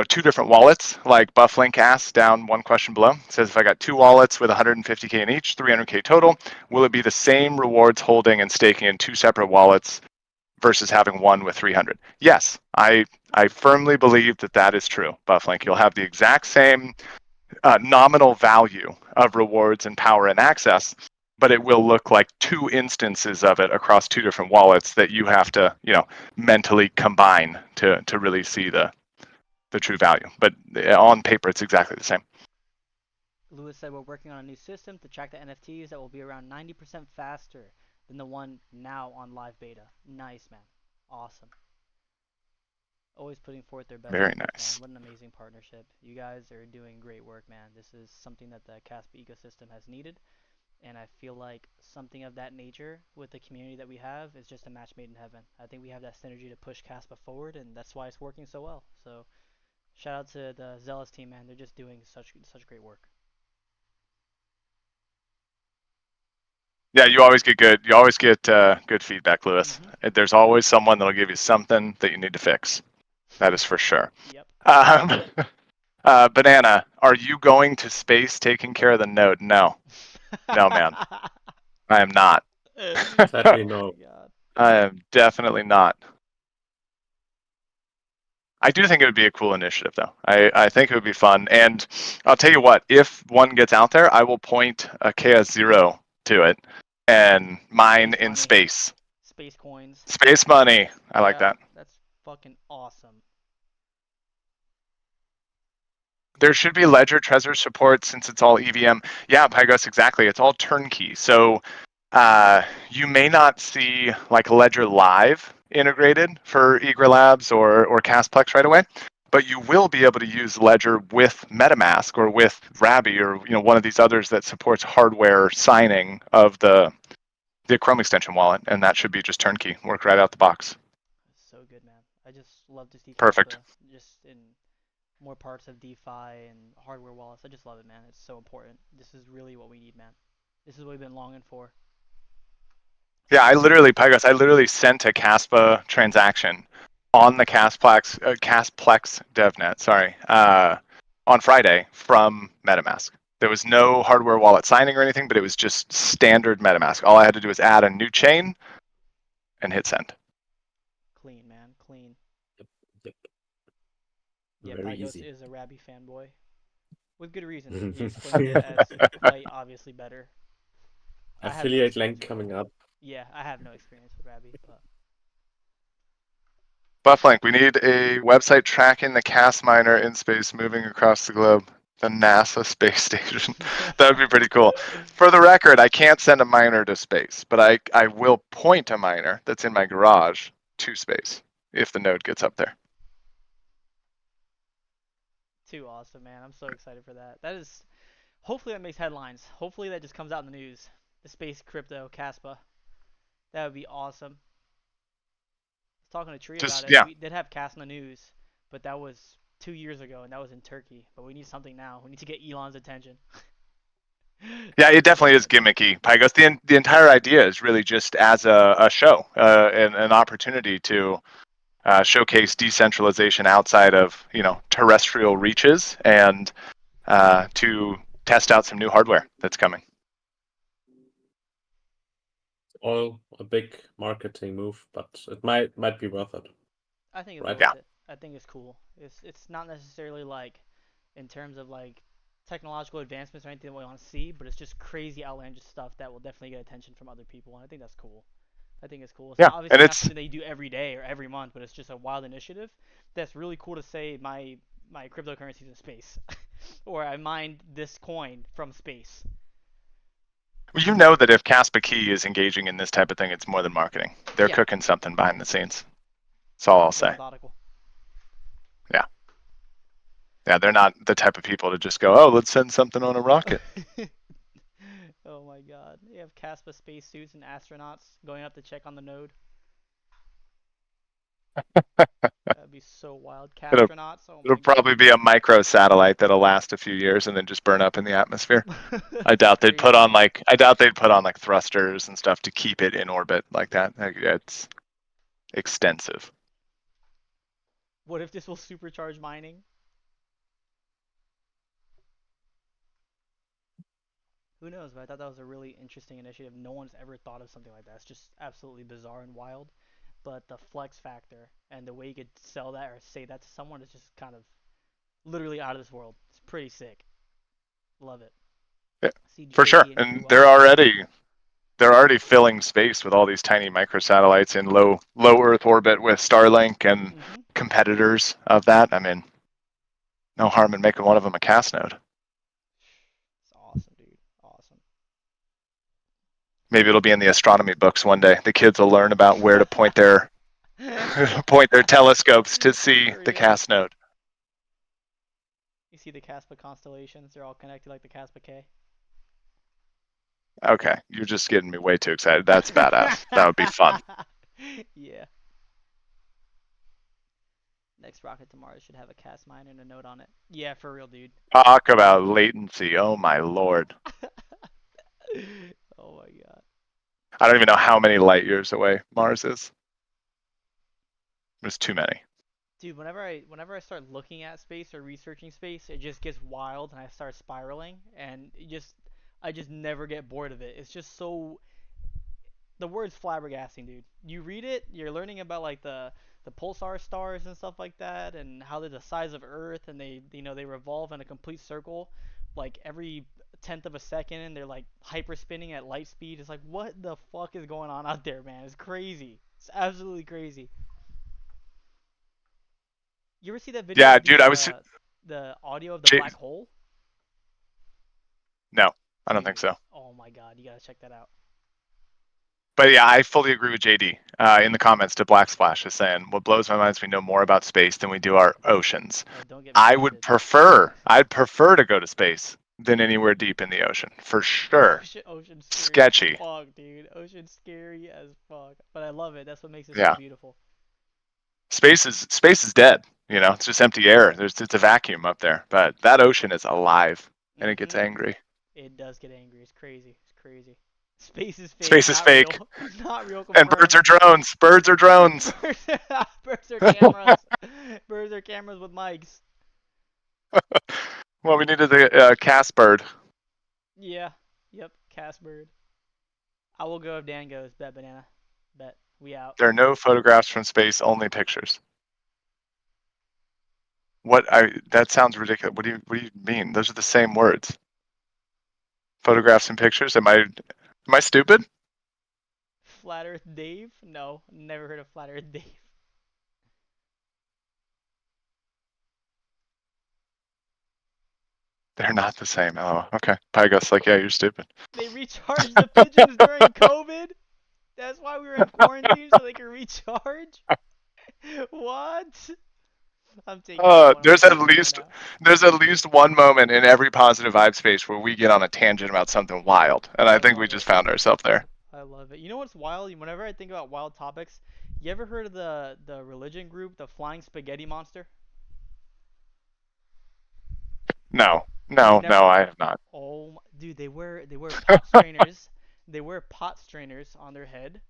[SPEAKER 1] two different wallets, like BuffLink asked down one question below. It says, if I got two wallets with 150K in each, 300K total, will it be the same rewards holding and staking in two separate wallets versus having one with 300? Yes, I firmly believe that is true, BuffLink. You'll have the exact same nominal value of rewards and power and access, but it will look like two instances of it across two different wallets that you have to, mentally combine to really see the true value. But on paper, it's exactly the same.
[SPEAKER 2] Lewis said we're working on a new system to track the NFTs that will be around 90% faster than the one now on live beta. Nice, man. Awesome. Always putting forth their best
[SPEAKER 1] Very
[SPEAKER 2] efforts,
[SPEAKER 1] nice.
[SPEAKER 2] man. What an amazing partnership. You guys are doing great work, man. This is something that the Casper ecosystem has needed. And I feel like something of that nature with the community that we have is just a match made in heaven. I think we have that synergy to push Caspa forward, and that's why it's working so well. So shout out to the Zealous team, man. They're just doing such great work.
[SPEAKER 1] Yeah, you always get good. You always get good feedback, Lewis.
[SPEAKER 2] Mm-hmm.
[SPEAKER 1] There's always someone that'll give you something that you need to fix. That is for sure.
[SPEAKER 2] Yep.
[SPEAKER 1] Banana, are you going to space taking care of the node? No, man, I am not.
[SPEAKER 3] Sadly, no.
[SPEAKER 1] I am definitely not. I do think it would be a cool initiative, though. I think it would be fun. And I'll tell you what, if one gets out there, I will point a KS0 to it and mine in space.
[SPEAKER 2] space coins.
[SPEAKER 1] Space money. I like
[SPEAKER 2] Yeah,
[SPEAKER 1] that.
[SPEAKER 2] that's fucking awesome.
[SPEAKER 1] There should be Ledger Trezor support since it's all EVM. Yeah, Pygos, exactly. It's all turnkey. So you may not see like Ledger Live integrated for Eager Labs or Castplex right away, but you will be able to use Ledger with MetaMask or with Rabby or one of these others that supports hardware signing of the Chrome extension wallet, and that should be just turnkey, work right out the box.
[SPEAKER 2] It's so good, man. I just love to see
[SPEAKER 1] Perfect.
[SPEAKER 2] Caspa just in more parts of DeFi and hardware wallets. I just love it, man. It's so important. This is really what we need, man. This is what we've been longing for.
[SPEAKER 1] Yeah, Pygos, I literally sent a Caspa transaction on the Castplex DevNet, sorry, on Friday from MetaMask. There was no hardware wallet signing or anything, but it was just standard MetaMask. All I had to do was add a new chain and hit send.
[SPEAKER 2] Clean, man. Clean.
[SPEAKER 3] Yep, yep.
[SPEAKER 2] Yeah,
[SPEAKER 3] Very
[SPEAKER 2] Pygos
[SPEAKER 3] easy.
[SPEAKER 2] is a Rabby fanboy. With good reason. He explained it as quite obviously better. I have no
[SPEAKER 3] Affiliate
[SPEAKER 2] experience
[SPEAKER 3] link
[SPEAKER 2] with it.
[SPEAKER 3] coming up.
[SPEAKER 2] Yeah, I have no experience with Rabby, but
[SPEAKER 1] Bufflink, we need a website tracking the Cas miner in space moving across the globe. The NASA space station. That would be pretty cool. For the record, I can't send a miner to space, but I will point a miner that's in my garage to space if the node gets up there.
[SPEAKER 2] too awesome, man. I'm so excited for that. That is, hopefully that makes headlines. Hopefully that just comes out in the news. The space crypto Caspa. That would be awesome. I was talking to Tree about
[SPEAKER 1] Just
[SPEAKER 2] it.
[SPEAKER 1] yeah,
[SPEAKER 2] We did have Cas in the news, but that was 2 years ago, and that was in Turkey. But we need something now. We need to get Elon's attention.
[SPEAKER 1] yeah, it definitely is gimmicky. Pygos, the entire idea is really just as a show, and an opportunity to showcase decentralization outside of terrestrial reaches and to test out some new hardware that's coming.
[SPEAKER 3] All a big marketing move, but it might be worth it,
[SPEAKER 2] I think it's
[SPEAKER 3] right?
[SPEAKER 2] worth it. I think it's cool. It's not necessarily like in terms of like technological advancements or anything that we want to see, but it's just crazy outlandish stuff that will definitely get attention from other people, and I think that's cool. I think it's cool. It's
[SPEAKER 1] Yeah,
[SPEAKER 2] not
[SPEAKER 1] and
[SPEAKER 2] obviously not
[SPEAKER 1] it's
[SPEAKER 2] something that you do every day or every month, but it's just a wild initiative that's really cool to say my cryptocurrency's in space, or I mined this coin from space.
[SPEAKER 1] that if Kaspa Key is engaging in this type of thing, it's more than marketing. They're
[SPEAKER 2] Yeah,
[SPEAKER 1] cooking something behind the scenes. That's all I'll
[SPEAKER 2] they're
[SPEAKER 1] say.
[SPEAKER 2] methodical.
[SPEAKER 1] Yeah, yeah, they're not the type of people to just go, oh, let's send something on a rocket.
[SPEAKER 2] Oh my god. You have Caspa spacesuits and astronauts going up to check on the node. That'd be so wild.
[SPEAKER 1] It'll
[SPEAKER 2] Castronauts. Oh
[SPEAKER 1] it'll
[SPEAKER 2] my god.
[SPEAKER 1] probably be a micro satellite that'll last a few years and then just burn up in the atmosphere. I
[SPEAKER 2] That's
[SPEAKER 1] doubt they'd put
[SPEAKER 2] crazy.
[SPEAKER 1] on like thrusters and stuff to keep it in orbit like that. It's extensive.
[SPEAKER 2] What if this will supercharge mining? Who knows, but I thought that was a really interesting initiative. No one's ever thought of something like that. It's just absolutely bizarre and wild. But the flex factor and the way you could sell that or say that to someone is just kind of literally out of this world. It's pretty sick. Love it.
[SPEAKER 1] Yeah,
[SPEAKER 2] See
[SPEAKER 1] for sure.
[SPEAKER 2] JD and
[SPEAKER 1] And
[SPEAKER 2] crew out there.
[SPEAKER 1] they're already filling space with all these tiny microsatellites in low Earth orbit with Starlink and
[SPEAKER 2] Mm-hmm.
[SPEAKER 1] competitors of that. I mean, no harm in making one of them a CAS node.
[SPEAKER 2] It's awesome, dude. Awesome.
[SPEAKER 1] Maybe it'll be in the astronomy books one day. The kids will learn about where to point their point their telescopes to see
[SPEAKER 2] For
[SPEAKER 1] the
[SPEAKER 2] real.
[SPEAKER 1] CAS node.
[SPEAKER 2] You see the Caspa constellations? They're all connected like the Caspa K.
[SPEAKER 1] Okay, you're just getting me way too excited. That's badass. That would be fun.
[SPEAKER 2] Yeah. Next rocket to Mars should have a cast mine and a note on it. Yeah, for real, dude.
[SPEAKER 1] Talk about latency. Oh my lord.
[SPEAKER 2] Oh my god.
[SPEAKER 1] I don't even know how many light years away Mars is. There's too many.
[SPEAKER 2] Dude, whenever I start looking at space or researching space, it just gets wild and I start spiraling and I just never get bored of it. It's just so the word's flabbergasting, dude. You read it, you're learning about like the pulsar stars and stuff like that, and how they're the size of Earth, and they revolve in a complete circle, like every tenth of a second and they're like hyper spinning at light speed. It's like, what the fuck is going on out there, man? It's crazy. It's absolutely crazy. You ever see that video
[SPEAKER 1] Yeah,
[SPEAKER 2] of
[SPEAKER 1] dude,
[SPEAKER 2] the audio of the
[SPEAKER 1] J-
[SPEAKER 2] black hole?
[SPEAKER 1] no, I don't think
[SPEAKER 2] Dude,
[SPEAKER 1] so.
[SPEAKER 2] oh my god, you gotta check that out.
[SPEAKER 1] But yeah, I fully agree with JD in the comments to Black Splash is saying, what blows my mind is we know more about space than we do our oceans.
[SPEAKER 2] Oh, don't get me
[SPEAKER 1] I'd prefer to go to space than anywhere deep in the ocean, for sure.
[SPEAKER 2] Ocean's scary as
[SPEAKER 1] Sketchy.
[SPEAKER 2] fuck, dude. Ocean's scary as fuck. But I love it. That's what makes it so
[SPEAKER 1] Yeah.
[SPEAKER 2] beautiful.
[SPEAKER 1] Space is dead. It's just empty air. It's a vacuum up there. But that ocean is alive and it gets angry.
[SPEAKER 2] It does get angry. It's crazy. It's crazy. Space is fake.
[SPEAKER 1] Space is
[SPEAKER 2] Not
[SPEAKER 1] fake.
[SPEAKER 2] real. Not real.
[SPEAKER 1] And birds are drones. Birds are drones.
[SPEAKER 2] Birds are cameras. Birds are cameras with mics.
[SPEAKER 1] Well, we needed the cast bird.
[SPEAKER 2] Yeah. Yep. Cast bird. I will go if Dan goes. Bet banana. Bet. We out.
[SPEAKER 1] There are no photographs from space, only pictures. That sounds ridiculous. What do you mean? Those are the same words. Photographs and pictures? Am I stupid?
[SPEAKER 2] Flat Earth Dave? No, never heard of Flat Earth Dave.
[SPEAKER 1] They're not the same. Oh, okay. Pygos like, yeah, you're stupid.
[SPEAKER 2] They recharged the pigeons during COVID? That's why we were in quarantine so they could recharge? What? I'm taking that one.
[SPEAKER 1] There's at least one moment in every positive vibe space where we get on a tangent about something wild, and I think we just found ourselves there.
[SPEAKER 2] I love it. You know what's wild? Whenever I think about wild topics, you ever heard of the religion group, the Flying Spaghetti Monster?
[SPEAKER 1] No, I have not.
[SPEAKER 2] Oh, dude, they wear pot strainers. They wear pot strainers on their head,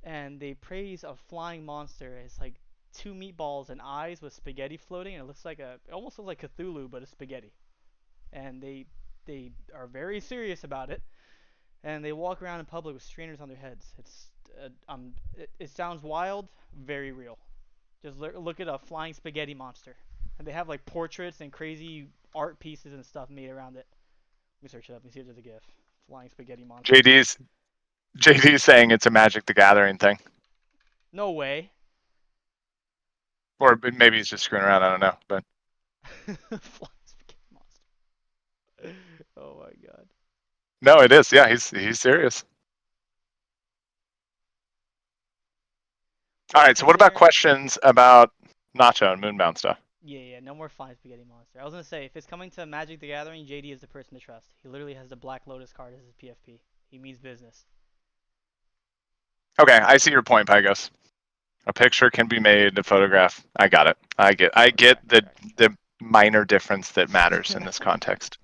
[SPEAKER 2] and they praise a flying monster. It's like two meatballs and eyes with spaghetti floating, and it almost looks like Cthulhu, but it's spaghetti. And they are very serious about it, and they walk around in public with strainers on their heads. It sounds wild, very real. Just look at a flying spaghetti monster, and they have like portraits and crazy art pieces and stuff made around it. Let me search it up and see if there's a GIF. Flying spaghetti monster.
[SPEAKER 1] JD's saying it's a Magic the Gathering thing.
[SPEAKER 2] No way.
[SPEAKER 1] Or maybe he's just screwing around. I don't know, but
[SPEAKER 2] Flying spaghetti monster. Oh my god.
[SPEAKER 1] no, it is. Yeah, he's serious. All right. So what about questions about Nacho and Moonbound stuff?
[SPEAKER 2] Yeah, no more flying spaghetti monster. I was gonna say, if it's coming to Magic the Gathering, JD is the person to trust. He literally has the Black Lotus card as his PFP. He means business.
[SPEAKER 1] Okay, I see your point, Pygos. A picture can be made, a photograph. I got it. I get the minor difference that matters in this context.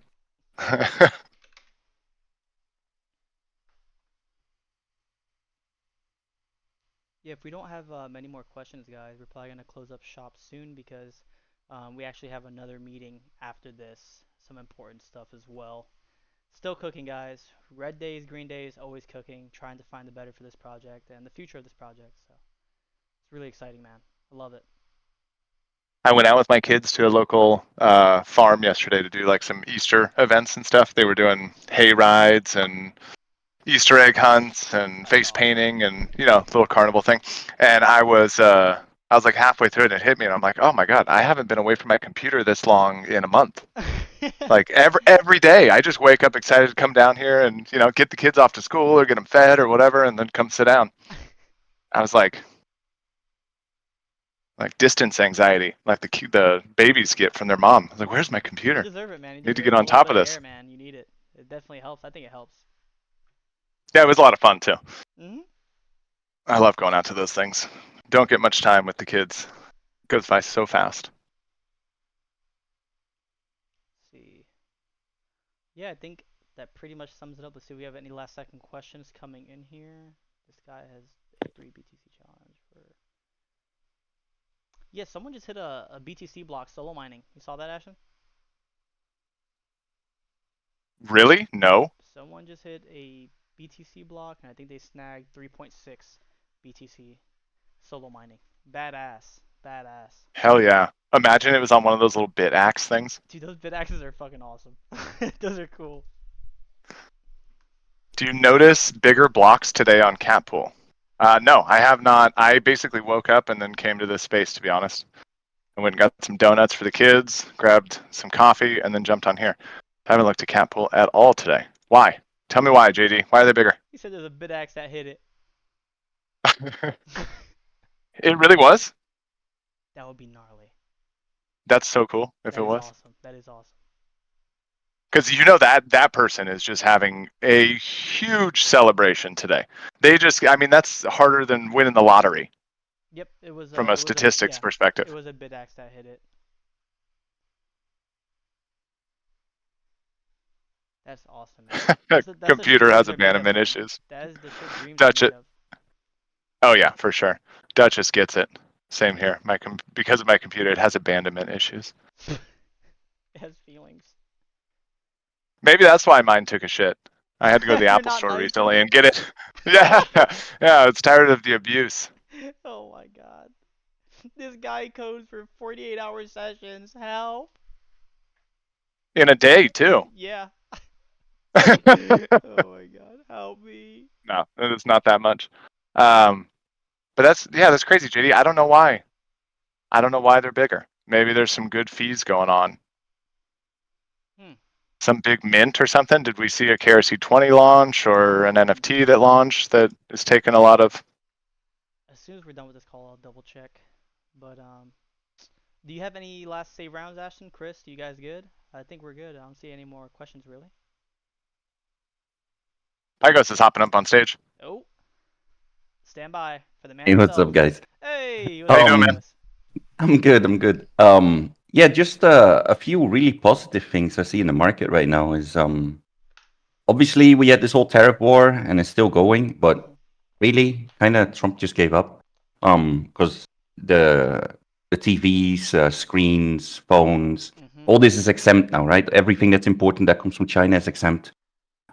[SPEAKER 2] Yeah, if we don't have many more questions, guys, we're probably gonna close up shop soon because we actually have another meeting after this. Some important stuff as well. Still cooking, guys. Red days, green days, always cooking. Trying to find the better for this project and the future of this project. So it's really exciting, man. I love it.
[SPEAKER 1] I went out with my kids to a local farm yesterday to do like some Easter events and stuff. They were doing hay rides and Easter egg hunts and face painting and little carnival thing. And I was like halfway through it and it hit me and I'm like, oh my god, I haven't been away from my computer this long in a month. Like every day, I just wake up excited to come down here and get the kids off to school or get them fed or whatever, and then come sit down. I was like distance anxiety, like the babies get from their mom. I was like, where's my computer?
[SPEAKER 2] You deserve it, man. You
[SPEAKER 1] need to
[SPEAKER 2] deserve
[SPEAKER 1] get
[SPEAKER 2] a
[SPEAKER 1] on
[SPEAKER 2] little
[SPEAKER 1] top
[SPEAKER 2] bit
[SPEAKER 1] of this.
[SPEAKER 2] Air, man. You need it. It definitely helps. I think it helps.
[SPEAKER 1] Yeah, it was a lot of fun too.
[SPEAKER 2] Mhm.
[SPEAKER 1] I love going out to those things. Don't get much time with the kids. It goes by so fast.
[SPEAKER 2] Let's see. Yeah, I think that pretty much sums it up. Let's see if we have any last second questions coming in here. This guy has a 3 BTC challenge for. Yeah, someone just hit a BTC block solo mining. You saw that, Ashton?
[SPEAKER 1] Really? No.
[SPEAKER 2] Someone just hit a BTC block, and I think they snagged 3.6 BTC solo mining. Badass. Badass.
[SPEAKER 1] Hell yeah. Imagine it was on one of those little bit axe things.
[SPEAKER 2] Dude, those bit axes are fucking awesome. Those are cool.
[SPEAKER 1] Do you notice bigger blocks today on cat pool? No, I have not. I basically woke up and then came to this space, to be honest. I went and got some donuts for the kids, grabbed some coffee, and then jumped on here. I haven't looked at cat pool at all today. Why? Tell me why, JD. Why are they bigger?
[SPEAKER 2] He said there's a bid axe that hit it.
[SPEAKER 1] It really was?
[SPEAKER 2] That would be gnarly.
[SPEAKER 1] That's so cool if
[SPEAKER 2] That
[SPEAKER 1] it
[SPEAKER 2] is
[SPEAKER 1] was.
[SPEAKER 2] awesome. That is awesome.
[SPEAKER 1] Because you know that person is just having a huge celebration today. They just, I mean, that's harder than winning the lottery
[SPEAKER 2] Yep, it was
[SPEAKER 1] from a statistics perspective.
[SPEAKER 2] It was a bid axe that hit it. That's awesome, man. That's the
[SPEAKER 1] Computer
[SPEAKER 2] shit
[SPEAKER 1] has
[SPEAKER 2] dreams are made of,
[SPEAKER 1] abandonment
[SPEAKER 2] man.
[SPEAKER 1] issues.
[SPEAKER 2] That is the shit dreams are
[SPEAKER 1] Dutch
[SPEAKER 2] made
[SPEAKER 1] it.
[SPEAKER 2] of.
[SPEAKER 1] Oh yeah, for sure. Duchess gets it. Same here. Because of my computer, it has abandonment issues.
[SPEAKER 2] It has feelings.
[SPEAKER 1] Maybe that's why mine took a shit. I had to go to the
[SPEAKER 2] You're
[SPEAKER 1] Apple
[SPEAKER 2] not
[SPEAKER 1] store
[SPEAKER 2] nice to
[SPEAKER 1] recently
[SPEAKER 2] it?
[SPEAKER 1] and get it. Yeah, yeah. It's tired of the abuse.
[SPEAKER 2] Oh my god. This guy codes for 48-hour sessions. Help.
[SPEAKER 1] In a day too.
[SPEAKER 2] Yeah. Oh my god. Help me.
[SPEAKER 1] No, it's not that much. But that's crazy, JD. I don't know why. I don't know why they're bigger. Maybe there's some good fees going on. Some big mint or something. Did we see a KRC20 launch or an NFT that launched that is taking a lot of?
[SPEAKER 2] As soon as we're done with this call, I'll double check. But do you have any last save rounds, Ashton? Chris, you guys good? I think we're good. I don't see any more questions really.
[SPEAKER 1] Pygos is hopping up on stage.
[SPEAKER 2] Oh, stand by for the man
[SPEAKER 5] Hey, what's
[SPEAKER 2] himself.
[SPEAKER 5] up, guys?
[SPEAKER 2] Hey,
[SPEAKER 1] How you doing,
[SPEAKER 5] Um,
[SPEAKER 1] man?
[SPEAKER 5] I'm good. I'm good. Yeah, just a few really positive things I see in the market right now is obviously we had this whole tariff war and it's still going, but really, kind of Trump just gave up. Because the TVs, screens, phones, all this is exempt now, right? Everything that's important that comes from China is exempt.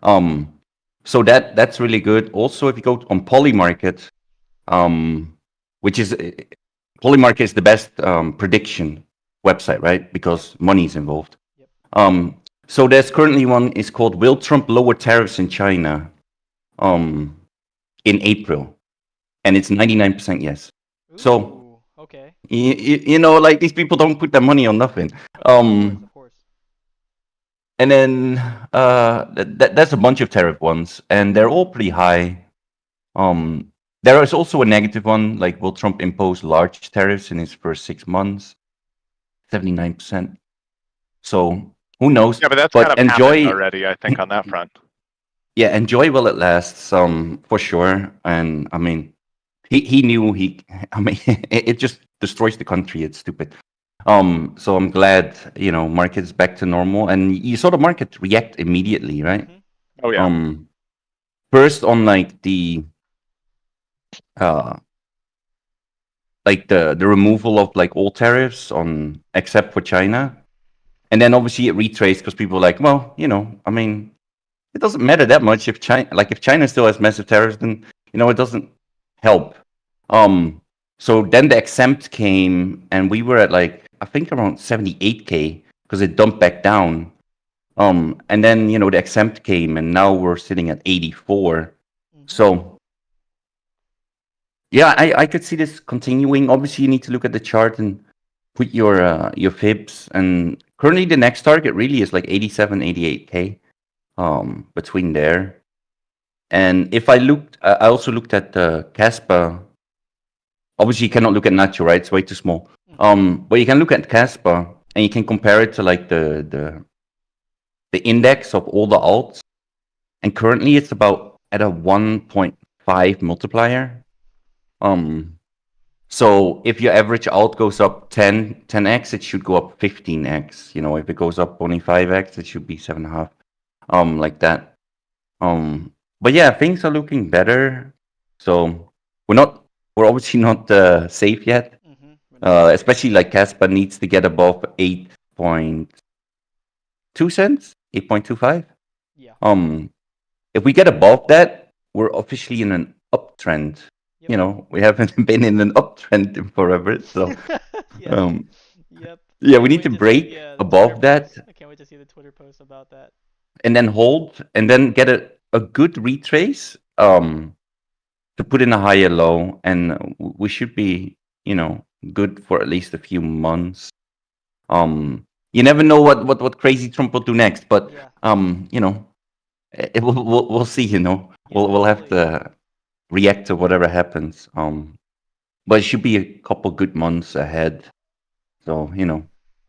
[SPEAKER 5] So that's really good. Also, if you go on Polymarket, which is Polymarket is the best prediction website, right? Because money is involved.
[SPEAKER 2] Yep.
[SPEAKER 5] So there's currently one is called "Will Trump Lower Tariffs in China?" In April, and it's 99% yes. So
[SPEAKER 2] Ooh, okay.
[SPEAKER 5] you know, like these people don't put their money on nothing.
[SPEAKER 2] Of course.
[SPEAKER 5] And then that's a bunch of tariff ones, and they're all pretty high. There is also a negative one, like will Trump impose large tariffs in his first 6 months? 79%. So who knows?
[SPEAKER 1] Yeah, but that's
[SPEAKER 5] But
[SPEAKER 1] kind of
[SPEAKER 5] enjoy
[SPEAKER 1] happened already, I think, on that front.
[SPEAKER 5] Yeah, enjoy while it lasts, for sure. And I mean, he knew I mean, it just destroys the country. It's stupid. So I'm glad, market's back to normal, and you saw the market react immediately, right?
[SPEAKER 1] Oh yeah.
[SPEAKER 5] First on like the the removal of like all tariffs on except for China, and then obviously it retraced because people were like, well, I mean, it doesn't matter that much if China still has massive tariffs, then it doesn't help. So then the exempt came, and we were at like I think around 78K because it dumped back down. And then the exempt came, and now we're sitting at 84. So yeah, I could see this continuing. Obviously, you need to look at the chart and put your fibs. And currently, the next target really is like 87, 88K. Between there. And if I also looked at Caspa. Obviously, you cannot look at Nacho, right? It's way too small. But you can look at Caspa and you can compare it to like the index of all the alts. And currently, it's about at a 1.5 multiplier. So if your average alt goes up 10x, it should go up 15x. If it goes up only 5x, it should be 7.5. Like that. But yeah, things are looking better. So we're obviously not safe yet. Especially like Caspa needs to get above 8.2 cents, 8.25.
[SPEAKER 2] Yeah.
[SPEAKER 5] If we get above that, we're officially in an uptrend.
[SPEAKER 2] Yep.
[SPEAKER 5] We haven't been in an uptrend in forever. So
[SPEAKER 2] Yes. Yep.
[SPEAKER 5] yeah, we need to break
[SPEAKER 2] the
[SPEAKER 5] above
[SPEAKER 2] Twitter
[SPEAKER 5] that.
[SPEAKER 2] post. I can't wait to see the Twitter post about that.
[SPEAKER 5] And then hold, and then get it a good retrace to put in a higher low, and we should be, good for at least a few months. You never know what crazy Trump will do next, but
[SPEAKER 2] Yeah.
[SPEAKER 5] we'll see.
[SPEAKER 2] Yeah.
[SPEAKER 5] We'll have
[SPEAKER 2] Hopefully.
[SPEAKER 5] to react to whatever happens. But it should be a couple good months ahead. So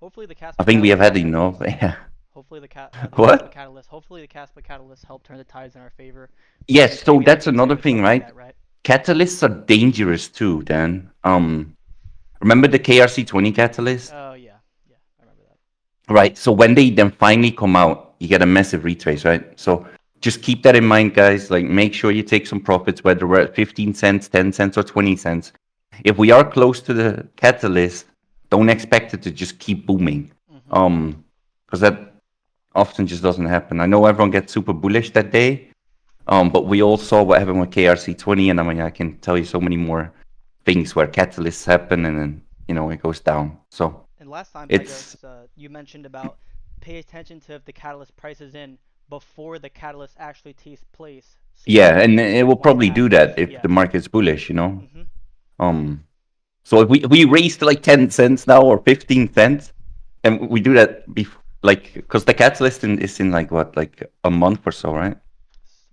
[SPEAKER 2] Hopefully the
[SPEAKER 5] I
[SPEAKER 2] Caspa
[SPEAKER 5] think we have
[SPEAKER 2] catalyst
[SPEAKER 5] had
[SPEAKER 2] helped turn
[SPEAKER 5] enough.
[SPEAKER 2] things.
[SPEAKER 5] Yeah.
[SPEAKER 2] Hopefully the Caspa
[SPEAKER 5] What?
[SPEAKER 2] catalyst. Hopefully the Caspa catalyst helped turn the tides in our favor.
[SPEAKER 5] Yes. So
[SPEAKER 2] Maybe
[SPEAKER 5] that's
[SPEAKER 2] next year
[SPEAKER 5] another
[SPEAKER 2] with
[SPEAKER 5] thing,
[SPEAKER 2] something like
[SPEAKER 5] right?
[SPEAKER 2] that, right?
[SPEAKER 5] Catalysts are dangerous too, Dan. Remember the KRC-20 catalyst?
[SPEAKER 2] Oh yeah. Yeah. I remember that.
[SPEAKER 5] Right. So when they then finally come out, you get a massive retrace, right? So just keep that in mind, guys. Like, make sure you take some profits, whether we're at 15 cents, 10 cents, or 20 cents. If we are close to the catalyst, don't expect it to just keep booming.
[SPEAKER 2] Mm-hmm.
[SPEAKER 5] Because that often just doesn't happen. I know everyone gets super bullish that day, but we all saw what happened with KRC-20, and I mean, I can tell you so many more things where catalysts happen, and then it goes down. So
[SPEAKER 2] And last time,
[SPEAKER 5] it's
[SPEAKER 2] Pygos, you mentioned about pay attention to if the catalyst prices in before the catalyst actually takes place, so you
[SPEAKER 5] yeah,
[SPEAKER 2] know
[SPEAKER 5] and it will
[SPEAKER 2] when it
[SPEAKER 5] probably do that
[SPEAKER 2] happens.
[SPEAKER 5] if
[SPEAKER 2] Yeah.
[SPEAKER 5] the market's bullish.
[SPEAKER 2] Mm-hmm.
[SPEAKER 5] Um, so if we raise to like 10 cents now or 15 cents, and we do that like because the catalyst is in like what, like a month or so, right?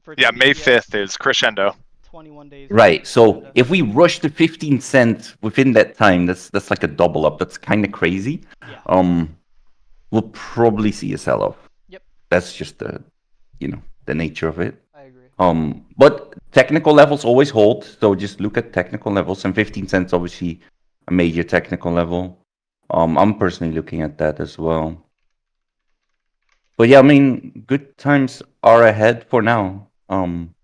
[SPEAKER 2] For
[SPEAKER 1] Yeah, May
[SPEAKER 2] yeah,
[SPEAKER 1] 5th is crescendo.
[SPEAKER 2] 21 days
[SPEAKER 5] Right. So
[SPEAKER 2] crescendo.
[SPEAKER 5] if we rush to 15 cents within that time, that's like a double up. That's kind of crazy.
[SPEAKER 2] Yeah.
[SPEAKER 5] We'll probably see a sell off.
[SPEAKER 2] Yep.
[SPEAKER 5] That's just the nature of it.
[SPEAKER 2] I agree.
[SPEAKER 5] But technical levels always hold. So just look at technical levels, and 15 cents obviously a major technical level. I'm personally looking at that as well. But yeah, I mean, good times are ahead for now.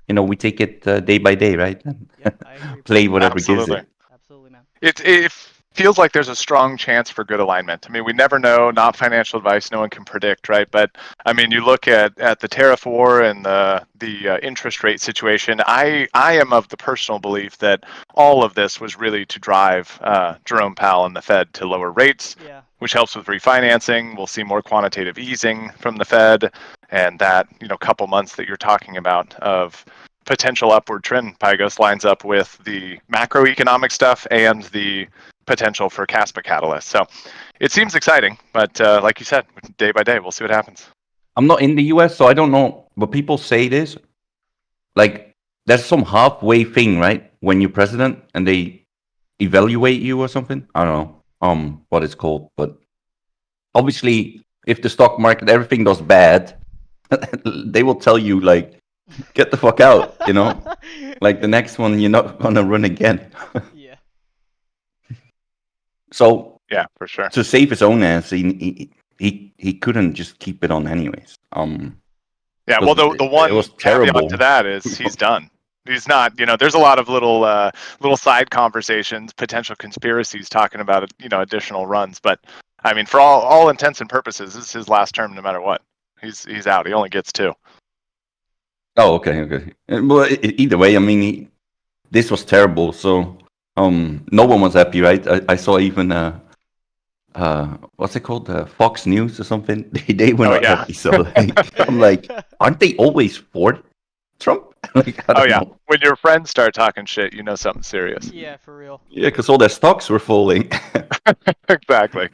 [SPEAKER 5] We take it day by day, right?
[SPEAKER 2] Yep. I agree,
[SPEAKER 5] Play
[SPEAKER 2] Pygos.
[SPEAKER 5] whatever gives
[SPEAKER 1] Absolutely.
[SPEAKER 5] it.
[SPEAKER 2] Absolutely, man.
[SPEAKER 1] It feels like there's a strong chance for good alignment. I mean, we never know. Not financial advice. No one can predict, right? But I mean, you look at the tariff war and the interest rate situation. I am of the personal belief that all of this was really to drive Jerome Powell and the Fed to lower rates,
[SPEAKER 2] Yeah.
[SPEAKER 1] which helps with refinancing. We'll see more quantitative easing from the Fed, and that couple months that you're talking about of potential upward trend, Pygos, lines up with the macroeconomic stuff and the potential for Caspa catalyst. So it seems exciting, but like you said, day by day, we'll see what happens.
[SPEAKER 5] I'm not in the US, so I don't know. But people say this, like, there's some halfway thing, right? When you're president and they evaluate you or something. I don't know what it's called, but obviously, if the stock market everything does bad, they will tell you like, get the fuck out. Like the next one, you're not gonna run again.
[SPEAKER 2] Yeah.
[SPEAKER 1] So yeah, for sure.
[SPEAKER 5] To save his own ass, he couldn't just keep it on anyways.
[SPEAKER 1] Yeah, well, the one caveat to that is he's done. He's not. There's a lot of little side conversations, potential conspiracies talking about additional runs, but I mean, for all intents and purposes, this is his last term, no matter what. He's out. He only gets 2.
[SPEAKER 5] Oh, okay. Well, either way, I mean, this was terrible. So, no one was happy, right? I saw even what's it called, Fox News or something. They were not happy. So I'm like, aren't they always for Trump? Like, I don't know.
[SPEAKER 1] When your friends start talking shit, you know something's serious.
[SPEAKER 2] Yeah, for real.
[SPEAKER 5] Yeah, because all their stocks were falling.
[SPEAKER 1] Exactly.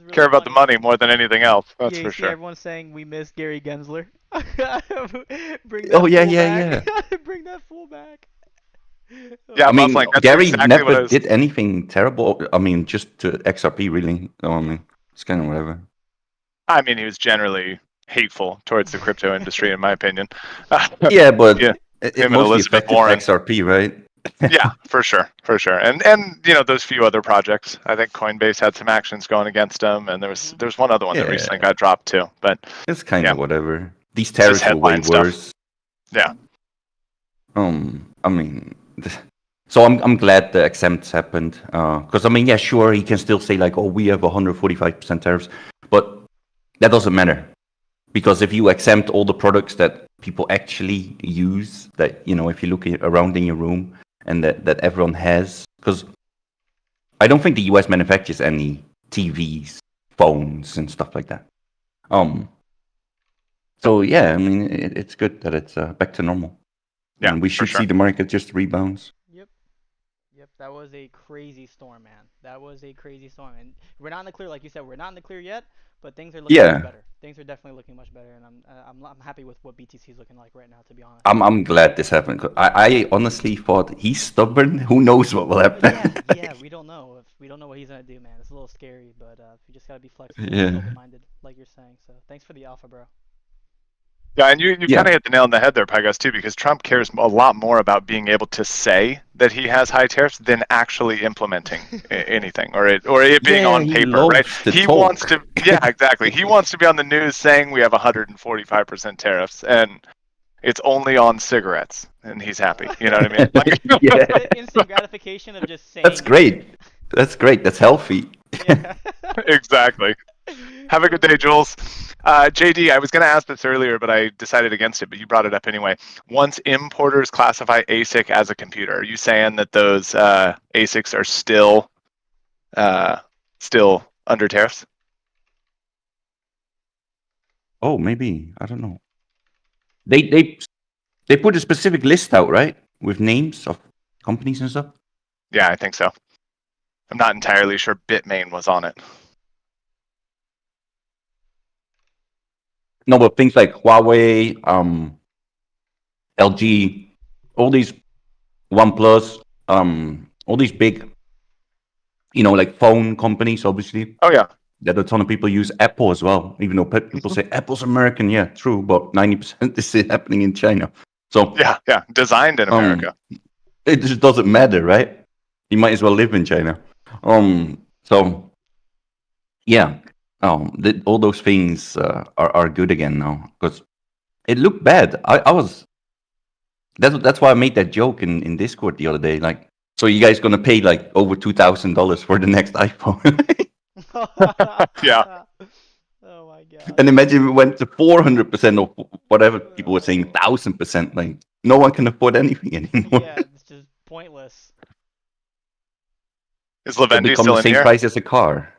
[SPEAKER 2] Really
[SPEAKER 1] Care about the
[SPEAKER 2] funny.
[SPEAKER 1] money more than anything else. That's
[SPEAKER 2] Yeah,
[SPEAKER 1] for
[SPEAKER 2] you see
[SPEAKER 1] sure.
[SPEAKER 2] everyone saying we miss Gary Gensler. Bring that
[SPEAKER 5] Oh yeah,
[SPEAKER 2] fool
[SPEAKER 5] yeah.
[SPEAKER 2] back. Bring that fool back.
[SPEAKER 1] Yeah,
[SPEAKER 5] I mean,
[SPEAKER 1] Buffling, that's
[SPEAKER 5] Gary
[SPEAKER 1] exactly what I
[SPEAKER 5] never
[SPEAKER 1] was.
[SPEAKER 5] did anything terrible. I mean, just to XRP, really. I mean, it's kind of whatever.
[SPEAKER 1] I mean, he was generally hateful towards the crypto industry, in my opinion.
[SPEAKER 5] Yeah, but
[SPEAKER 1] yeah,
[SPEAKER 5] it mostly affected
[SPEAKER 1] Warren.
[SPEAKER 5] XRP, right?
[SPEAKER 1] Yeah, for sure. And those few other projects. I think Coinbase had some actions going against them, and there's one other one that recently got dropped too. But
[SPEAKER 5] it's kind of whatever. These tariffs were way worse.
[SPEAKER 1] Yeah.
[SPEAKER 5] I mean, so I'm glad the exempts happened. Because I mean, yeah, sure, he can still say like, oh, we have 145% tariffs, but that doesn't matter. Because if you exempt all the products that people actually use, that if you look around in your room and that everyone has, because I don't think the US manufactures any TVs, phones, and stuff like that. So yeah, I mean, it's good that it's back to normal,
[SPEAKER 1] Yeah,
[SPEAKER 5] and we
[SPEAKER 1] for
[SPEAKER 5] should
[SPEAKER 1] sure.
[SPEAKER 5] see the market just rebounds.
[SPEAKER 2] Yep. Yep, that was a crazy storm, man. That was a crazy storm, and we're not in the clear, like you said. We're not in the clear yet, but things are looking much
[SPEAKER 5] Yeah,
[SPEAKER 2] better. Things are definitely looking much better, and I'm happy with what BTC is looking like right now, to be honest.
[SPEAKER 5] I'm glad this happened. 'Cause I honestly thought he's stubborn. Who knows what will happen?
[SPEAKER 2] Yeah, we don't know if we don't know what he's gonna do, man. It's a little scary, but we just gotta be flexible and
[SPEAKER 5] Yeah,
[SPEAKER 2] open-minded, like you're saying. So thanks for the alpha, bro.
[SPEAKER 1] Yeah, and you kind
[SPEAKER 5] yeah,
[SPEAKER 1] of hit the nail on the head there, Pagos, too, because Trump cares a lot more about being able to say that he has high tariffs than actually implementing anything or it being
[SPEAKER 5] yeah.
[SPEAKER 1] on
[SPEAKER 5] He
[SPEAKER 1] paper, right?
[SPEAKER 5] loves to
[SPEAKER 1] He wants
[SPEAKER 5] talk.
[SPEAKER 1] to, yeah, exactly. He wants to be on the news saying we have 145% tariffs, and it's only on cigarettes, and he's happy. You know what I mean?
[SPEAKER 5] Yeah,
[SPEAKER 2] The instant gratification of just
[SPEAKER 5] that's
[SPEAKER 2] saying it.
[SPEAKER 5] great. That's great. That's healthy.
[SPEAKER 2] Yeah.
[SPEAKER 1] Exactly. Have a good day, Jules. JD, I was going to ask this earlier, but I decided against it, but you brought it up anyway. Once importers classify ASIC as a computer, are you saying that those ASICs are still under tariffs?
[SPEAKER 5] Oh, maybe I don't know. They put a specific list out, right, with names of companies and stuff.
[SPEAKER 1] Yeah, I think so. I'm not entirely sure Bitmain was on it.
[SPEAKER 5] No, but things like Huawei, LG, all these OnePlus, all these big, like phone companies, obviously.
[SPEAKER 1] Oh, yeah.
[SPEAKER 5] That a ton of people use Apple as well, even though people say Apple's American. Yeah, true, but 90% is happening in China. So
[SPEAKER 1] Yeah. Designed in America.
[SPEAKER 5] it just doesn't matter, right? You might as well live in China. So yeah, all those things are good again now because it looked bad. I was that's why I made that joke in Discord the other day. Like, so you guys gonna pay like over $2,000 for the next iPhone?
[SPEAKER 1] Yeah.
[SPEAKER 2] Oh my god.
[SPEAKER 5] And imagine if it went to 400% or whatever people were saying, 1,000%. Like, no one can afford anything anymore.
[SPEAKER 2] Yeah, it's just pointless.
[SPEAKER 1] Is
[SPEAKER 5] It'll
[SPEAKER 1] Lavendi
[SPEAKER 5] become the
[SPEAKER 1] still in
[SPEAKER 5] same
[SPEAKER 1] here?
[SPEAKER 5] price as a car.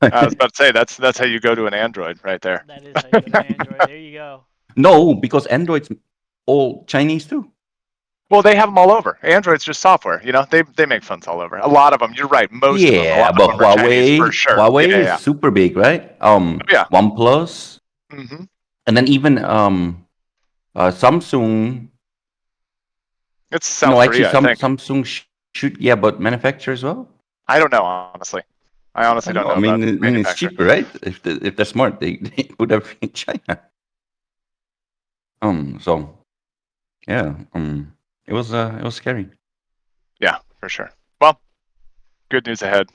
[SPEAKER 1] I was about to say that's how you go to an Android right there.
[SPEAKER 2] That is how you go to Android. There you go.
[SPEAKER 5] No, because Android's all Chinese too.
[SPEAKER 1] Well, they have them all over. Android's just software. They make phones all over. A lot of them. You're right. Most of them. A
[SPEAKER 5] Yeah,
[SPEAKER 1] lot of
[SPEAKER 5] but
[SPEAKER 1] them are Chinese for sure.
[SPEAKER 5] Huawei is
[SPEAKER 1] Yeah.
[SPEAKER 5] super big, right?
[SPEAKER 1] Oh, yeah.
[SPEAKER 5] OnePlus,
[SPEAKER 1] Hmm.
[SPEAKER 5] and then even Samsung.
[SPEAKER 1] It's South
[SPEAKER 5] Actually,
[SPEAKER 1] Korea, I think.
[SPEAKER 5] Samsung should, yeah, but manufacture as well.
[SPEAKER 1] I don't know, honestly. I
[SPEAKER 5] I
[SPEAKER 1] honestly
[SPEAKER 5] don't
[SPEAKER 1] don't
[SPEAKER 5] know.
[SPEAKER 1] know about
[SPEAKER 5] I mean, it's
[SPEAKER 1] manufacturer.
[SPEAKER 5] cheaper, right? If they're smart, they put everything in China. So yeah, it was scary.
[SPEAKER 1] Yeah, for sure. Well, good news ahead.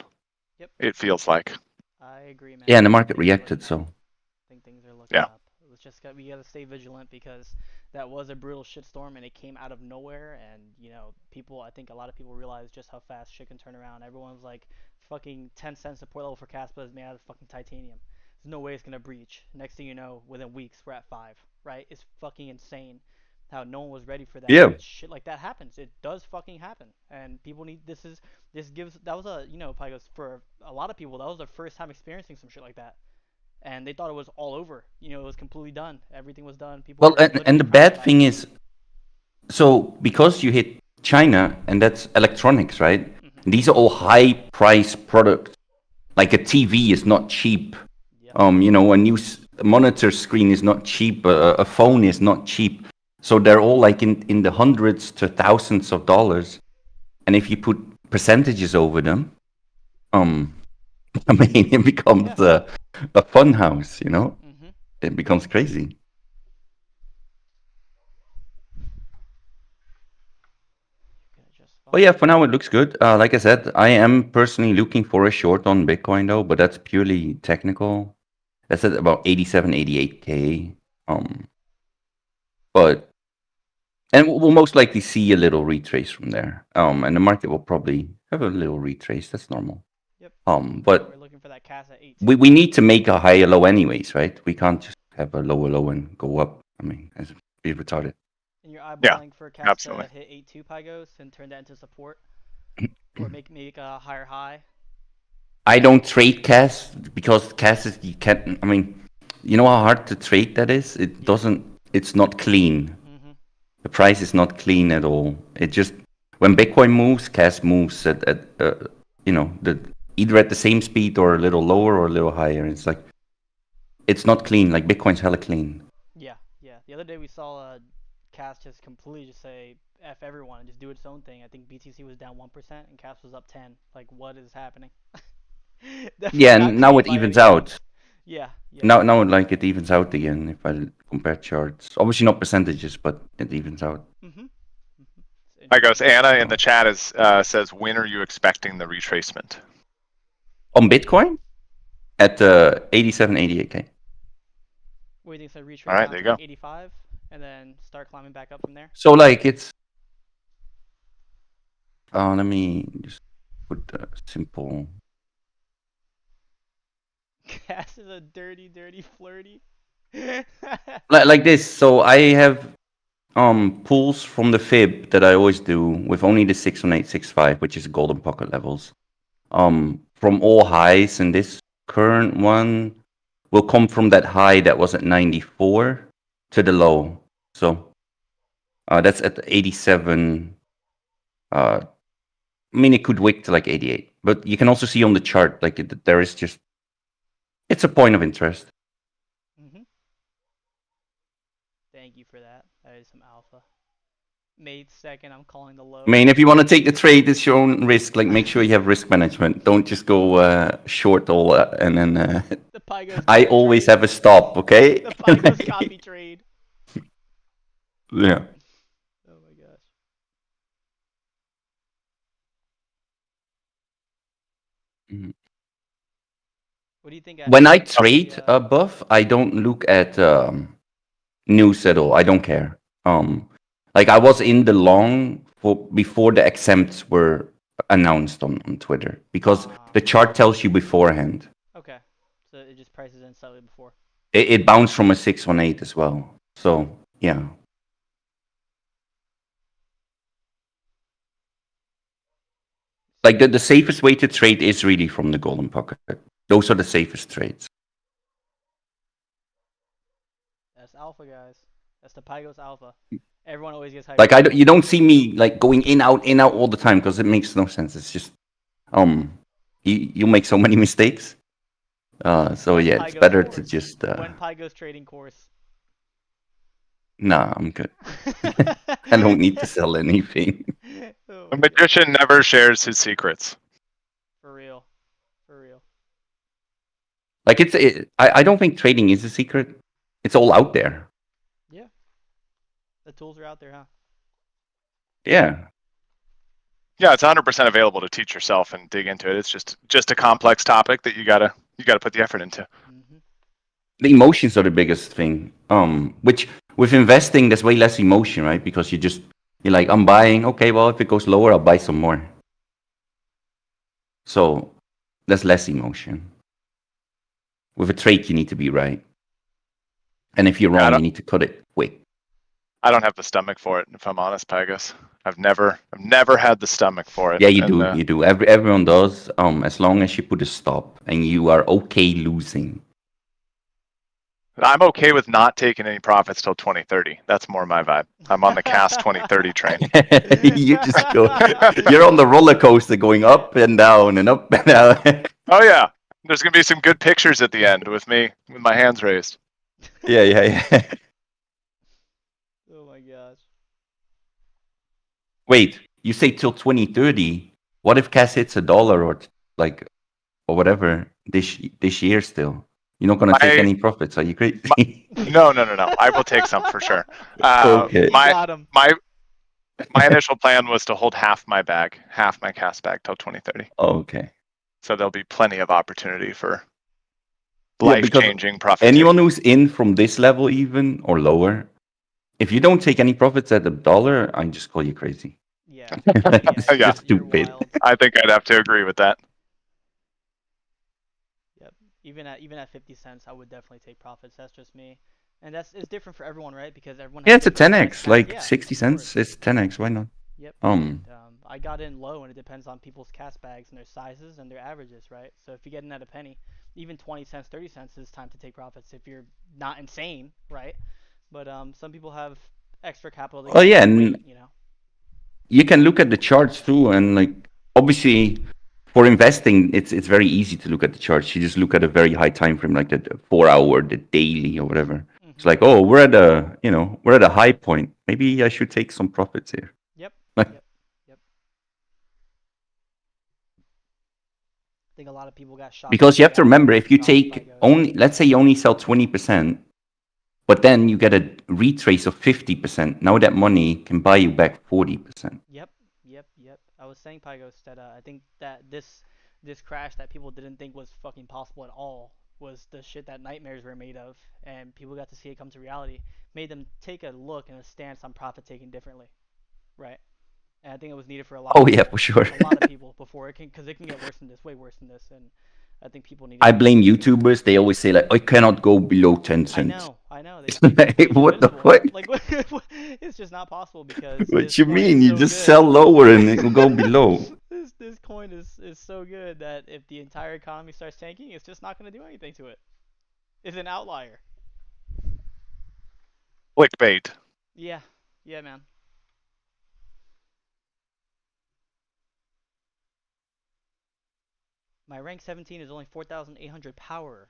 [SPEAKER 2] Yep.
[SPEAKER 1] It feels like.
[SPEAKER 2] I agree, man.
[SPEAKER 5] Yeah, and the
[SPEAKER 2] I think
[SPEAKER 5] market
[SPEAKER 2] things are
[SPEAKER 5] reacted.
[SPEAKER 2] looking up.
[SPEAKER 5] So
[SPEAKER 2] I think things are looking
[SPEAKER 1] Yeah.
[SPEAKER 2] up. We gotta stay vigilant because that was a brutal shitstorm and it came out of nowhere. And I think a lot of people realize just how fast shit can turn around. Everyone's like, fucking 10 cents support level for Caspa is made out of fucking titanium. There's no way it's gonna breach. Next thing you know, within weeks we're at 5. Right? It's fucking insane how no one was ready for that.
[SPEAKER 5] yeah,
[SPEAKER 2] But shit like that happens. It does fucking happen. And people need this gives that was a probably goes for a lot of people that was their first time experiencing some shit like that and they thought it was all over. It was completely done. Everything was done. People
[SPEAKER 5] well,
[SPEAKER 2] were
[SPEAKER 5] and
[SPEAKER 2] literally
[SPEAKER 5] the
[SPEAKER 2] crying
[SPEAKER 5] bad
[SPEAKER 2] about
[SPEAKER 5] thing
[SPEAKER 2] it.
[SPEAKER 5] is, so because you hit China and that's electronics, right?
[SPEAKER 2] Mm-hmm.
[SPEAKER 5] These are all high price products. Like a TV is not cheap.
[SPEAKER 2] Yep.
[SPEAKER 5] A new monitor screen is not cheap. A phone is not cheap. So they're all like in the hundreds to thousands of dollars. And if you put percentages over them, I mean, it becomes a fun house.
[SPEAKER 2] Mm-hmm.
[SPEAKER 5] It becomes crazy. But yeah, for now it looks good. Like I said, I am personally looking for a short on Bitcoin though, but that's purely technical. That's at about 87, 88K. But and we'll most likely see a little retrace from there. And the market will probably have a little retrace. That's normal.
[SPEAKER 2] Yep.
[SPEAKER 5] But
[SPEAKER 2] We're looking for that CAS at 18.
[SPEAKER 5] we need to make a higher low anyways, right? We can't just have a lower low and go up. I mean, it's be retarded.
[SPEAKER 2] And you're
[SPEAKER 1] Yeah,
[SPEAKER 2] eyeballing for CAS
[SPEAKER 1] absolutely.
[SPEAKER 2] to hit 8.2 Pygos and turn that into support, or make a higher high.
[SPEAKER 5] I don't trade CAS because CAS is you can't. I mean, you know how hard to trade that is? It
[SPEAKER 2] Yeah.
[SPEAKER 5] doesn't. It's not clean.
[SPEAKER 2] Mm-hmm.
[SPEAKER 5] The price is not clean at all. It just when Bitcoin moves, cash moves at the either at the same speed or a little lower or a little higher. It's like it's not clean. Like Bitcoin's hella clean.
[SPEAKER 2] Yeah, yeah. The other day we saw Cas just completely just say F everyone and just do its own thing. I think BTC was down 1% and Cas was up 10. Like, what is happening?
[SPEAKER 5] Yeah,
[SPEAKER 2] Definitely not
[SPEAKER 5] and now
[SPEAKER 2] clean
[SPEAKER 5] it
[SPEAKER 2] by any
[SPEAKER 5] evens
[SPEAKER 2] means.
[SPEAKER 5] out.
[SPEAKER 2] Yeah, yeah.
[SPEAKER 5] Now like it evens out again if I compare charts. Obviously not percentages, but it evens out.
[SPEAKER 2] Mm-hmm. Mm-hmm. It's
[SPEAKER 1] I goes
[SPEAKER 2] interesting.
[SPEAKER 1] Anna in the chat is says, when are you expecting the retracement?
[SPEAKER 5] On Bitcoin at 87, 88K.
[SPEAKER 2] What do you think? So
[SPEAKER 1] All
[SPEAKER 2] retrace
[SPEAKER 1] right,
[SPEAKER 2] down
[SPEAKER 1] there
[SPEAKER 2] to
[SPEAKER 1] you
[SPEAKER 2] like
[SPEAKER 1] go.
[SPEAKER 2] 85 and then start climbing back up from there?
[SPEAKER 5] So like it's let me just put a simple
[SPEAKER 2] Cas is a dirty, dirty, flirty.
[SPEAKER 5] like this. So I have pulls from the fib that I always do with only the 61865, which is golden pocket levels. From all highs, and this current one will come from that high that was at 94 to the low. So that's at 87. I mean, it could wick to like 88, but you can also see on the chart like there is just it's a point of interest.
[SPEAKER 2] Mm-hmm. Thank you for that. That is some alpha. Made second. I'm calling the low.
[SPEAKER 5] I mean, if you want to take the trade, it's your own risk. Like, make sure you have risk management. Don't just go short all and then.
[SPEAKER 2] The Pygo's
[SPEAKER 5] I
[SPEAKER 2] copy
[SPEAKER 5] always
[SPEAKER 2] trade.
[SPEAKER 5] have a stop, okay?
[SPEAKER 2] The Pygo's copy trade.
[SPEAKER 5] Yeah.
[SPEAKER 2] Oh my gosh.
[SPEAKER 5] Mhm.
[SPEAKER 2] What do you think?
[SPEAKER 5] When I
[SPEAKER 2] After the,
[SPEAKER 5] trade buff, I don't look at news at all. I don't care. Like I was in the long for before the exempts were announced on Twitter because the chart tells you beforehand.
[SPEAKER 2] Okay, so it just prices in slightly before.
[SPEAKER 5] It bounced from a 618 as well. So yeah. Like the safest way to trade is really from the golden pocket. Those are the safest trades.
[SPEAKER 2] That's alpha, guys. That's the Pygo's alpha. Everyone always gets hyped.
[SPEAKER 5] Like you don't see me like going in out all the time because it makes no sense. It's just you make so many mistakes. So yeah, it's better to just
[SPEAKER 2] When Pygo's trading course.
[SPEAKER 5] nah, I'm good. I don't need to sell anything.
[SPEAKER 2] Oh
[SPEAKER 1] A
[SPEAKER 2] my God.
[SPEAKER 1] magician never shares his secrets.
[SPEAKER 2] For real. For real.
[SPEAKER 5] Like I don't think trading is a secret. It's all out there.
[SPEAKER 2] Yeah. The tools are out there, huh?
[SPEAKER 5] Yeah.
[SPEAKER 1] Yeah, it's 100% available to teach yourself and dig into it. It's just a complex topic that you gotta put the effort into.
[SPEAKER 2] Mm-hmm.
[SPEAKER 5] The emotions are the biggest thing. Which with investing, there's way less emotion, right? Because you're like, I'm buying. Okay, well, if it goes lower, I'll buy some more. So there's less emotion. With a trade, you need to be right, and if you're wrong, you need to cut it quick.
[SPEAKER 1] I don't have the stomach for it, if I'm honest, Pegasus. I've never had the stomach for it.
[SPEAKER 5] Yeah, you do. You do. Everyone does. As long as you put a stop and you are okay losing.
[SPEAKER 1] I'm okay with not taking any profits till 2030. That's more my vibe. I'm on the cast 2030 train.
[SPEAKER 5] You just go. You're on the roller coaster, going up and down and up and down.
[SPEAKER 1] Oh yeah, there's gonna be some good pictures at the end with me with my hands raised.
[SPEAKER 5] Yeah.
[SPEAKER 2] Oh my gosh.
[SPEAKER 5] Wait, you say till 2030? What if CAS hits $1 or like or whatever this year still? You're not gonna take any profits? Are you crazy?
[SPEAKER 1] No. I will take some for sure.
[SPEAKER 5] Okay.
[SPEAKER 1] My initial plan was to hold half my CAS bag till 2030.
[SPEAKER 5] Okay.
[SPEAKER 1] So there'll be plenty of opportunity for life-changing profit.
[SPEAKER 5] Anyone who's in from this level even or lower, if you don't take any profits at $1, I just call you crazy.
[SPEAKER 2] Yeah.
[SPEAKER 5] It's just stupid.
[SPEAKER 1] I think I'd have to agree with that.
[SPEAKER 2] Yep. Even at 50 cents, I would definitely take profits. That's just me. And it's different for everyone, right? Because everyone has
[SPEAKER 5] It's a
[SPEAKER 2] different
[SPEAKER 5] 10x, like 60
[SPEAKER 2] of
[SPEAKER 5] cents.
[SPEAKER 2] course.
[SPEAKER 5] It's 10x. Why not?
[SPEAKER 2] Yep. And, I got in low, and it depends on people's CAS bags and their sizes and their averages, right? So if you get in at a penny, even 20 cents, 30 cents is time to take profits if you're not insane, right? But some people have extra capital they
[SPEAKER 5] Oh
[SPEAKER 2] can
[SPEAKER 5] yeah,
[SPEAKER 2] just
[SPEAKER 5] and
[SPEAKER 2] wait, you know.
[SPEAKER 5] you can look at the charts too, and like obviously for investing, it's very easy to look at the charts. You just look at a very high time frame, like the 4 hour, the daily, or whatever. It's like, oh, we're at a high point. Maybe I should take some profits here.
[SPEAKER 2] Yep.
[SPEAKER 5] Like,
[SPEAKER 2] Yep. Yep. I think a lot of people got shocked.
[SPEAKER 5] because you have to remember, if you take
[SPEAKER 2] Pygos.
[SPEAKER 5] only, let's say you only sell 20%, but then you get a retrace of 50%. Now that money can buy you back 40%.
[SPEAKER 2] Yep. Yep. Yep. I was saying, Pygos, that I think that this crash that people didn't think was fucking possible at all was the shit that nightmares were made of, and people got to see it come to reality. Made them take a look and a stance on profit taking differently, right? And I think it was needed for a lot.
[SPEAKER 5] Oh
[SPEAKER 2] of
[SPEAKER 5] yeah,
[SPEAKER 2] people,
[SPEAKER 5] for sure.
[SPEAKER 2] a lot of people before it can, because it can get worse than this, way worse than this, and I think people need.
[SPEAKER 5] I blame YouTubers. They always say like, I cannot go below 10 cents.
[SPEAKER 2] I know.
[SPEAKER 5] It's like, what the fuck?
[SPEAKER 2] Like, it's just not possible because.
[SPEAKER 5] What you mean? You just sell lower and it will go below.
[SPEAKER 2] This coin is so good that if the entire economy starts tanking, it's just not going to do anything to it. It's an outlier.
[SPEAKER 1] Clickbait.
[SPEAKER 2] Yeah, man. My rank 17 is only 4,800 power.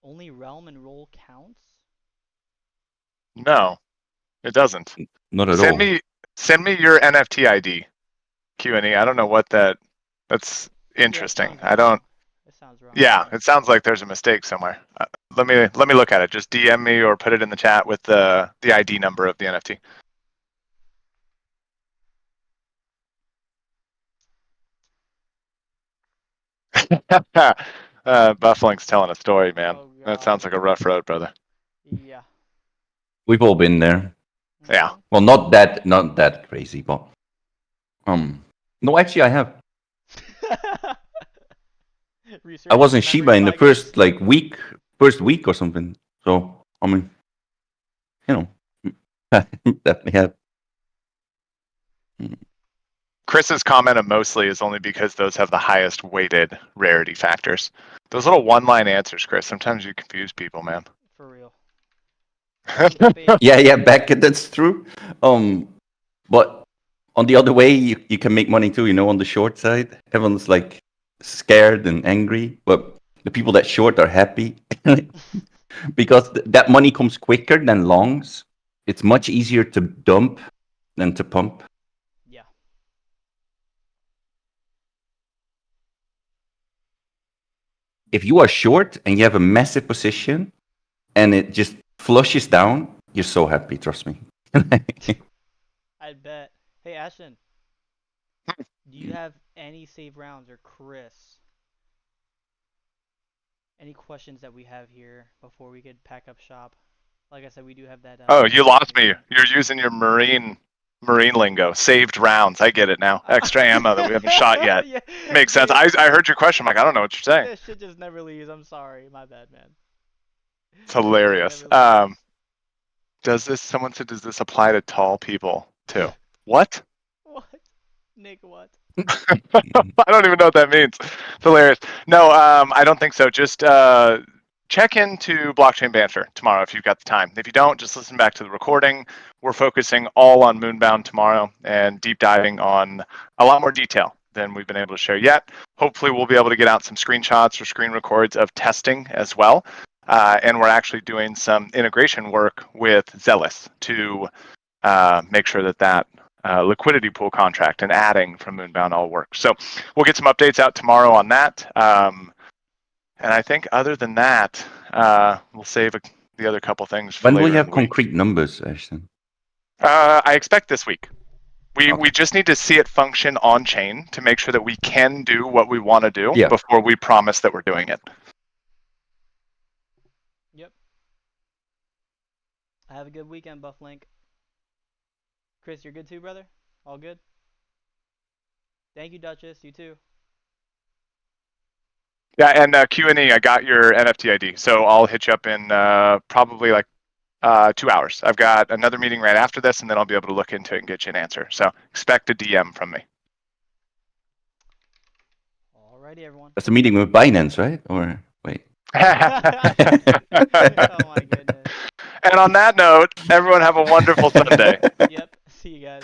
[SPEAKER 2] Only realm and roll counts?
[SPEAKER 1] No, it doesn't.
[SPEAKER 5] Not at all.
[SPEAKER 1] Send me your NFT ID, Q&E. I don't know what that's interesting.
[SPEAKER 2] Yeah, it sounds wrong. It sounds wrong.
[SPEAKER 1] Yeah, it sounds like there's a mistake somewhere. Let me look at it. Just DM me or put it in the chat with the ID number of the NFT. Bufflink's telling a story, man.
[SPEAKER 2] Oh,
[SPEAKER 1] That
[SPEAKER 2] God.
[SPEAKER 1] sounds like a rough road, brother.
[SPEAKER 2] Yeah.
[SPEAKER 5] We've all been there.
[SPEAKER 1] Yeah.
[SPEAKER 5] Well, not that crazy, but no, actually, I have. I was in Shiba in the first week or something. So I mean, definitely have.
[SPEAKER 1] Chris's comment of mostly is only because those have the highest weighted rarity factors. Those little one-line answers, Chris, sometimes you confuse people, man.
[SPEAKER 2] For real.
[SPEAKER 5] Yeah, back that's true. But on the other way, you can make money too. On the short side, everyone's like scared and angry, but the people that short are happy because that money comes quicker than longs. It's much easier to dump than to pump.
[SPEAKER 2] Yeah.
[SPEAKER 5] If you are short and you have a massive position and it just flushes down, you're so happy, trust me.
[SPEAKER 2] I bet. Hey, Ashton, do you have any save rounds, or Chris? Any questions that we have here before we could pack up shop? Like I said, we do have that.
[SPEAKER 1] Oh, you lost me. You're using your marine lingo. Saved rounds. I get it now. Extra ammo that we haven't shot yet.
[SPEAKER 2] Yeah,
[SPEAKER 1] Makes sense. I heard your question. I'm like, I don't know what you're saying.
[SPEAKER 2] That shit just never leaves. I'm sorry. My bad, man.
[SPEAKER 1] It's hilarious. Someone said, does this apply to tall people too? What?
[SPEAKER 2] What? Nick, what?
[SPEAKER 1] I don't even know what that means. It's hilarious. No, I don't think so. Just check into Blockchain Banter tomorrow if you've got the time. If you don't, just listen back to the recording. We're focusing all on Moonbound tomorrow and deep diving on a lot more detail than we've been able to share yet. Hopefully, we'll be able to get out some screenshots or screen records of testing as well. And we're actually doing some integration work with Zealous to make sure that liquidity pool contract and adding from Moonbound all works. So we'll get some updates out tomorrow on that. And I think other than that, we'll save the other couple things for
[SPEAKER 5] when
[SPEAKER 1] later.
[SPEAKER 5] When will you have concrete numbers, Ashton?
[SPEAKER 1] I expect this week. We just need to see it function on chain to make sure that we can do what we want to do before we promise that we're doing it.
[SPEAKER 2] Yep. Have a good weekend, Bufflink. Chris, you're good too, brother? All good? Thank you, Duchess. You too.
[SPEAKER 1] Yeah, and Q&E, I got your NFT ID, so I'll hit you up in probably like 2 hours. I've got another meeting right after this, and then I'll be able to look into it and get you an answer. So expect a DM from me.
[SPEAKER 2] Alrighty, everyone.
[SPEAKER 5] That's a meeting with Binance, right? Or
[SPEAKER 2] Oh my goodness.
[SPEAKER 1] And on that note, everyone have a wonderful Sunday.
[SPEAKER 2] Yep. See you guys.